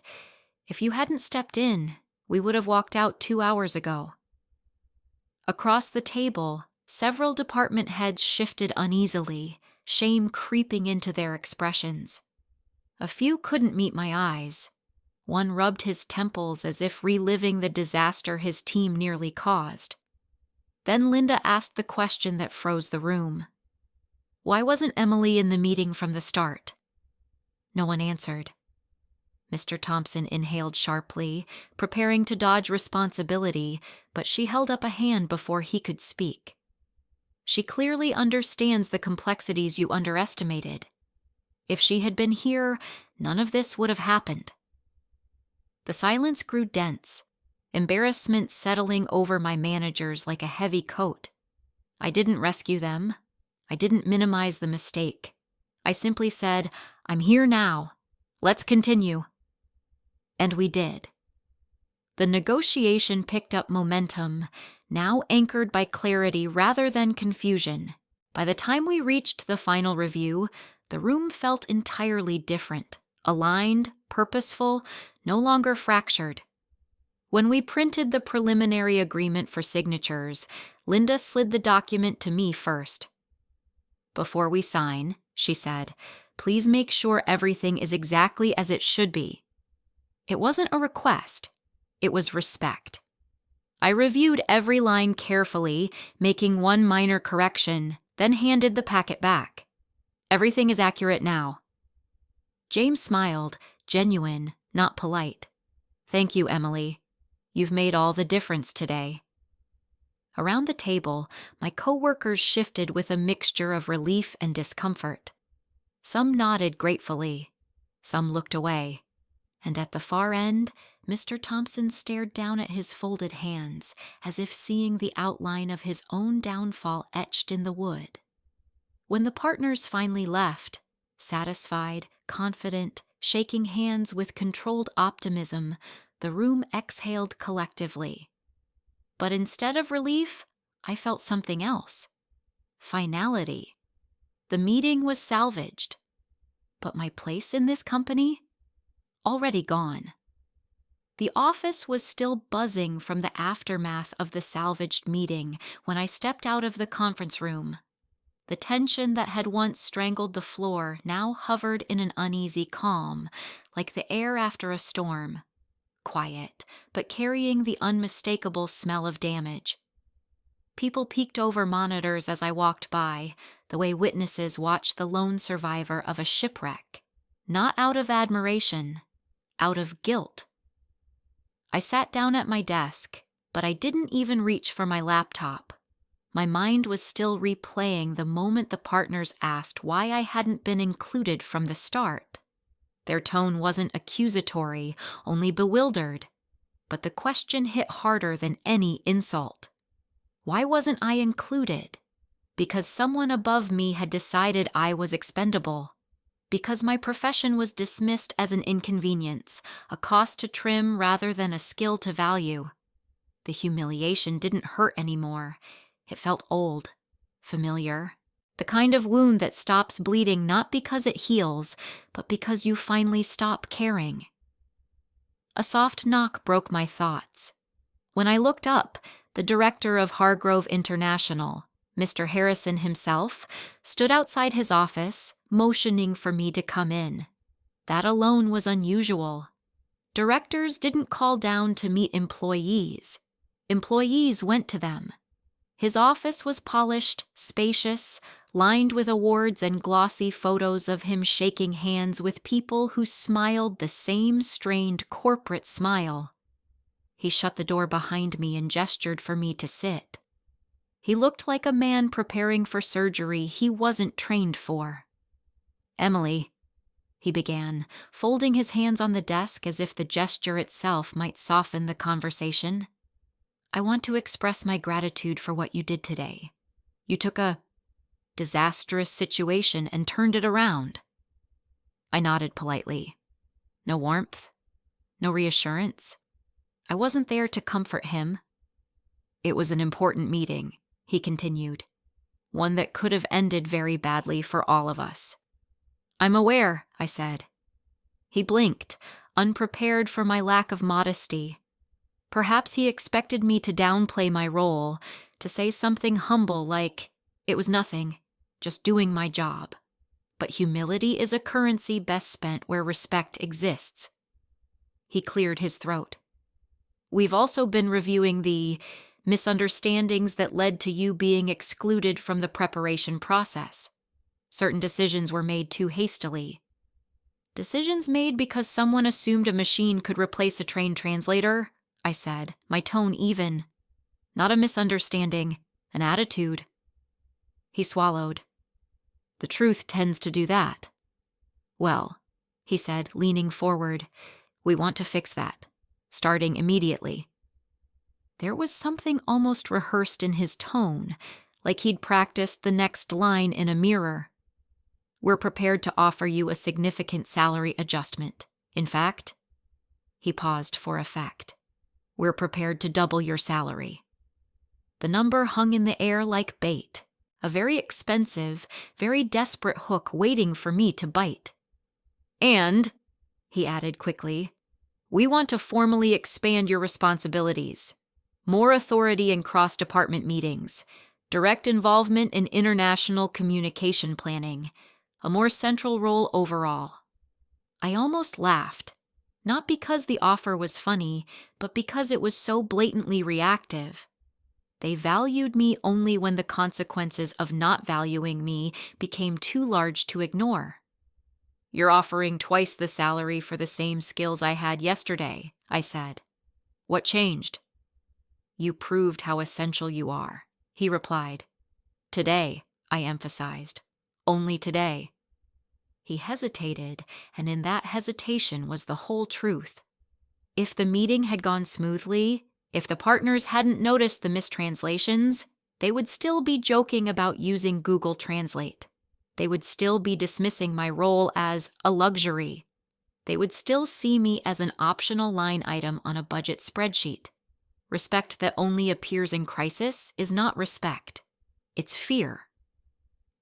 "If you hadn't stepped in, we would have walked out 2 hours ago." Across the table, several department heads shifted uneasily, shame creeping into their expressions. A few couldn't meet my eyes. One rubbed his temples as if reliving the disaster his team nearly caused. Then Linda asked the question that froze the room. "Why wasn't Emily in the meeting from the start?" No one answered. Mr. Thompson inhaled sharply, preparing to dodge responsibility, but she held up a hand before he could speak. "She clearly understands the complexities you underestimated. If she had been here, none of this would have happened." The silence grew dense, embarrassment settling over my managers like a heavy coat. I didn't rescue them. I didn't minimize the mistake. I simply said, "I'm here now. Let's continue." And we did. The negotiation picked up momentum, now anchored by clarity rather than confusion. By the time we reached the final review, the room felt entirely different, aligned, purposeful, no longer fractured. When we printed the preliminary agreement for signatures, Linda slid the document to me first. "Before we sign," she said, "please make sure everything is exactly as it should be." It wasn't a request. It was respect. I reviewed every line carefully, making one minor correction, then handed the packet back. "Everything is accurate now." James smiled, genuine, not polite. "Thank you, Emily. You've made all the difference today." Around the table, my coworkers shifted with a mixture of relief and discomfort. Some nodded gratefully. Some looked away. And at the far end, Mr. Thompson stared down at his folded hands, as if seeing the outline of his own downfall etched in the wood. When the partners finally left, satisfied, confident, shaking hands with controlled optimism, the room exhaled collectively. But instead of relief, I felt something else. Finality. The meeting was salvaged. But my place in this company? Already gone. The office was still buzzing from the aftermath of the salvaged meeting when I stepped out of the conference room. The tension that had once strangled the floor now hovered in an uneasy calm, like the air after a storm. Quiet, but carrying the unmistakable smell of damage. People peeked over monitors as I walked by, the way witnesses watch the lone survivor of a shipwreck. Not out of admiration, out of guilt. I sat down at my desk, but I didn't even reach for my laptop. My mind was still replaying the moment the partners asked why I hadn't been included from the start. Their tone wasn't accusatory, only bewildered. But the question hit harder than any insult. Why wasn't I included? Because someone above me had decided I was expendable. Because my profession was dismissed as an inconvenience, a cost to trim rather than a skill to value. The humiliation didn't hurt anymore. It felt old, familiar. The kind of wound that stops bleeding not because it heals, but because you finally stop caring. A soft knock broke my thoughts. When I looked up, the director of Hargrove International, Mr. Harrison himself, stood outside his office, motioning for me to come in. That alone was unusual. Directors didn't call down to meet employees. Employees went to them. His office was polished, spacious, lined with awards and glossy photos of him shaking hands with people who smiled the same strained corporate smile. He shut the door behind me and gestured for me to sit. He looked like a man preparing for surgery he wasn't trained for. "Emily," he began, folding his hands on the desk as if the gesture itself might soften the conversation. "I want to express my gratitude for what you did today. You took a disastrous situation and turned it around." I nodded politely. No warmth, no reassurance. I wasn't there to comfort him. "It was an important meeting," he continued. "One that could have ended very badly for all of us." "I'm aware," I said. He blinked, unprepared for my lack of modesty. Perhaps he expected me to downplay my role, to say something humble like, "It was nothing, just doing my job." But humility is a currency best spent where respect exists. He cleared his throat. "We've also been reviewing the misunderstandings that led to you being excluded from the preparation process. Certain decisions were made too hastily. Decisions made because someone assumed a machine could replace a trained translator," I said, my tone even. "Not a misunderstanding, an attitude." He swallowed. "The truth tends to do that." "Well," he said, leaning forward, "we want to fix that, starting immediately." There was something almost rehearsed in his tone, like he'd practiced the next line in a mirror. "We're prepared to offer you a significant salary adjustment. In fact," he paused for effect, "we're prepared to double your salary." The number hung in the air like bait, a very expensive, very desperate hook waiting for me to bite. "And," he added quickly, "we want to formally expand your responsibilities. More authority in cross-department meetings, direct involvement in international communication planning, a more central role overall." I almost laughed, not because the offer was funny, but because it was so blatantly reactive. They valued me only when the consequences of not valuing me became too large to ignore. "You're offering twice the salary for the same skills I had yesterday," I said. "What changed?" "You proved how essential you are," he replied. "Today," I emphasized. "Only today." He hesitated, and in that hesitation was the whole truth. If the meeting had gone smoothly, if the partners hadn't noticed the mistranslations, they would still be joking about using Google Translate. They would still be dismissing my role as a luxury. They would still see me as an optional line item on a budget spreadsheet. Respect that only appears in crisis is not respect. It's fear.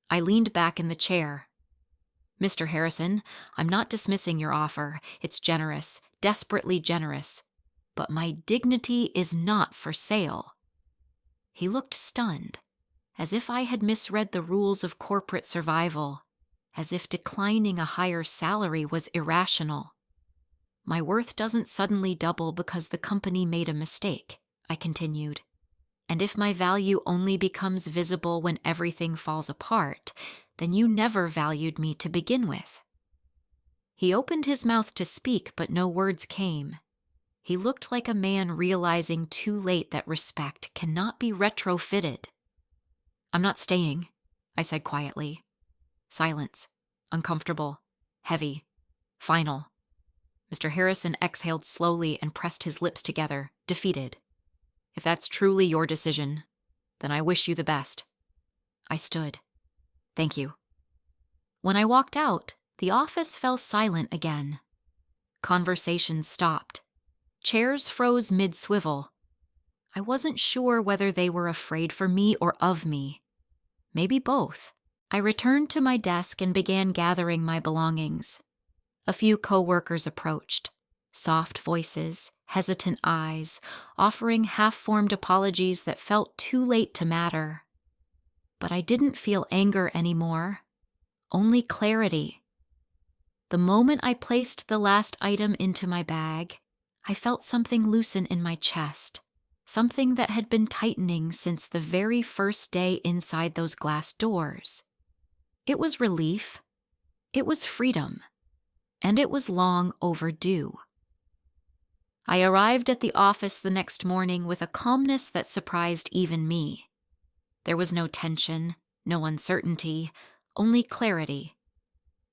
I leaned back in the chair. "Mr. Harrison, I'm not dismissing your offer. It's generous, desperately generous. But my dignity is not for sale." He looked stunned, as if I had misread the rules of corporate survival, as if declining a higher salary was irrational. "My worth doesn't suddenly double because the company made a mistake," I continued. "And if my value only becomes visible when everything falls apart, then you never valued me to begin with." He opened his mouth to speak, but no words came. He looked like a man realizing too late that respect cannot be retrofitted. "I'm not staying," I said quietly. Silence. Uncomfortable. Heavy. Final. Mr. Harrison exhaled slowly and pressed his lips together, defeated. "If that's truly your decision, Then I wish you the best. I stood. Thank you. When I walked out, the office fell silent again. Conversations stopped. Chairs froze mid-swivel. I wasn't sure whether they were afraid for me or of me. Maybe both. I returned to my desk and began gathering my belongings. A few coworkers approached. Soft voices, hesitant eyes, offering half-formed apologies that felt too late to matter. But I didn't feel anger anymore, only clarity. The moment I placed the last item into my bag, I felt something loosen in my chest, something that had been tightening since the very first day inside those glass doors. It was relief, it was freedom, and it was long overdue. I arrived at the office the next morning with a calmness that surprised even me. There was no tension, no uncertainty, only clarity.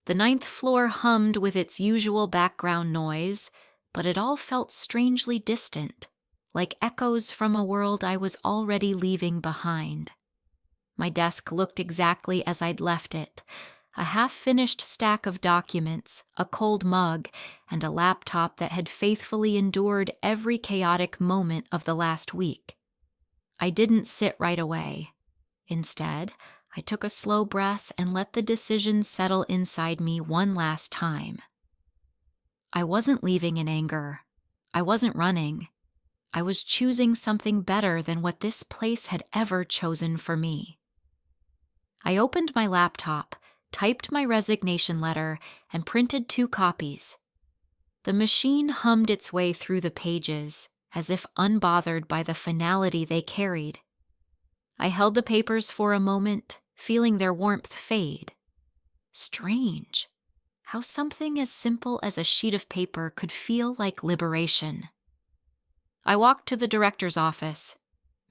The 9th floor hummed with its usual background noise, but it all felt strangely distant, like echoes from a world I was already leaving behind. My desk looked exactly as I'd left it, a half-finished stack of documents, a cold mug, and a laptop that had faithfully endured every chaotic moment of the last week. I didn't sit right away. Instead, I took a slow breath and let the decision settle inside me one last time. I wasn't leaving in anger. I wasn't running. I was choosing something better than what this place had ever chosen for me. I opened my laptop, typed my resignation letter, and printed 2 copies. The machine hummed its way through the pages, as if unbothered by the finality they carried. I held the papers for a moment, feeling their warmth fade. Strange, how something as simple as a sheet of paper could feel like liberation. I walked to the director's office.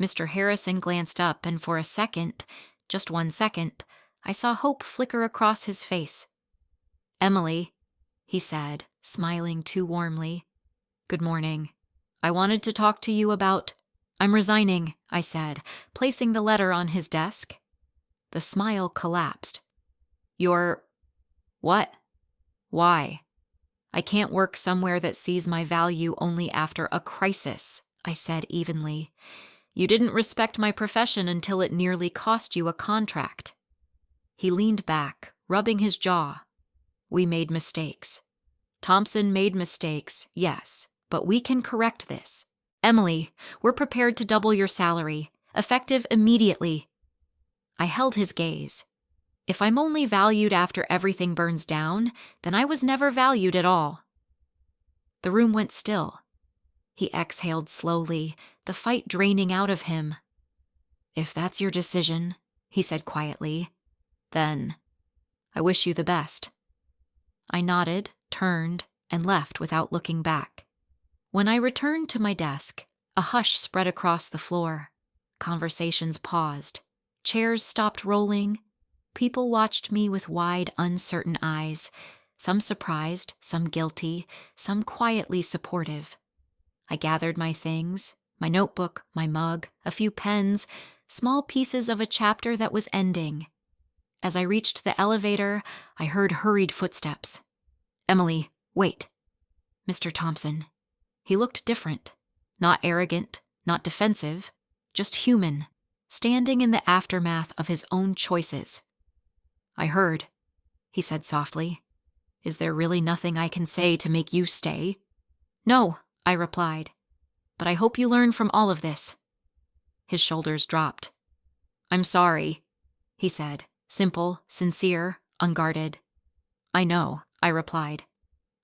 Mr. Harrison glanced up, and for a second, just 1 second, I saw hope flicker across his face. "Emily," he said, smiling too warmly. "Good morning. I wanted to talk to you about—" "I'm resigning," I said, placing the letter on his desk. The smile collapsed. "You're— what? Why? I can't work somewhere that sees my value only after a crisis," I said evenly. "You didn't respect my profession until it nearly cost you a contract." He leaned back, rubbing his jaw. "We made mistakes. Thompson made mistakes, yes, but we can correct this. Emily, we're prepared to double your salary, effective immediately." I held his gaze. If I'm only valued after everything burns down, then I was never valued at all. The room went still. He exhaled slowly, the fight draining out of him. "If that's your decision," he said quietly, "then I wish you the best." I nodded, turned, and left without looking back. When I returned to my desk, a hush spread across the floor. Conversations paused. Chairs stopped rolling. People watched me with wide, uncertain eyes, some surprised, some guilty, some quietly supportive. I gathered my things, my notebook, my mug, a few pens, small pieces of a chapter that was ending. As I reached the elevator, I heard hurried footsteps. "Emily, wait." Mr. Thompson. He looked different. Not arrogant, not defensive, just human, standing in the aftermath of his own choices. "I heard," he said softly. "Is there really nothing I can say to make you stay?" "No," I replied. "But I hope you learn from all of this." His shoulders dropped. "I'm sorry," he said, simple, sincere, unguarded. "I know," I replied.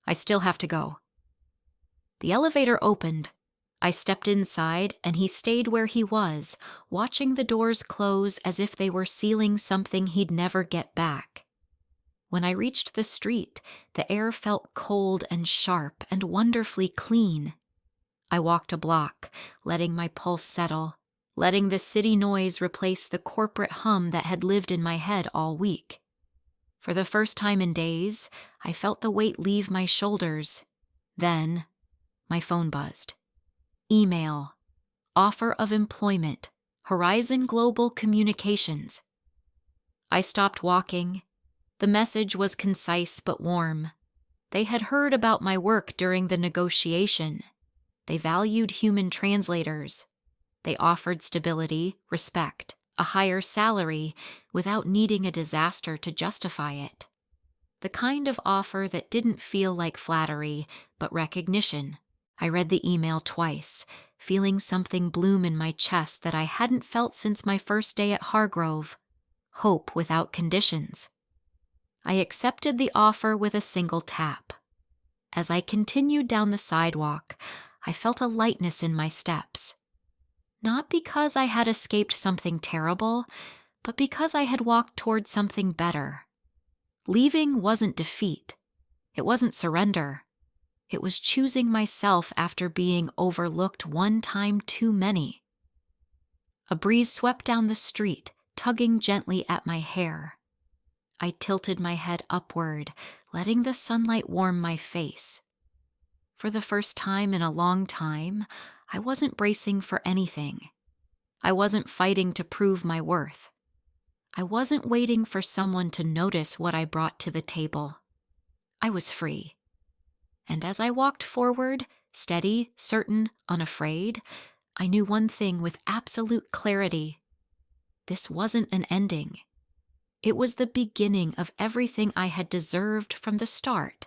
"I still have to go." The elevator opened. I stepped inside, and he stayed where he was, watching the doors close as if they were sealing something he'd never get back. When I reached the street, the air felt cold and sharp and wonderfully clean. I walked a block, letting my pulse settle, letting the city noise replace the corporate hum that had lived in my head all week. For the first time in days, I felt the weight leave my shoulders. Then, my phone buzzed. Email. Offer of employment. Horizon Global Communications. I stopped walking. The message was concise but warm. They had heard about my work during the negotiation. They valued human translators. They offered stability, respect, a higher salary without needing a disaster to justify it. The kind of offer that didn't feel like flattery, but recognition. I read the email twice, feeling something bloom in my chest that I hadn't felt since my first day at Hargrove. Hope without conditions. I accepted the offer with a single tap. As I continued down the sidewalk, I felt a lightness in my steps. Not because I had escaped something terrible, but because I had walked toward something better. Leaving wasn't defeat. It wasn't surrender. It was choosing myself after being overlooked one time too many. A breeze swept down the street, tugging gently at my hair. I tilted my head upward, letting the sunlight warm my face. For the first time in a long time, I wasn't bracing for anything. I wasn't fighting to prove my worth. I wasn't waiting for someone to notice what I brought to the table. I was free. And as I walked forward, steady, certain, unafraid, I knew one thing with absolute clarity. This wasn't an ending. It was the beginning of everything I had deserved from the start.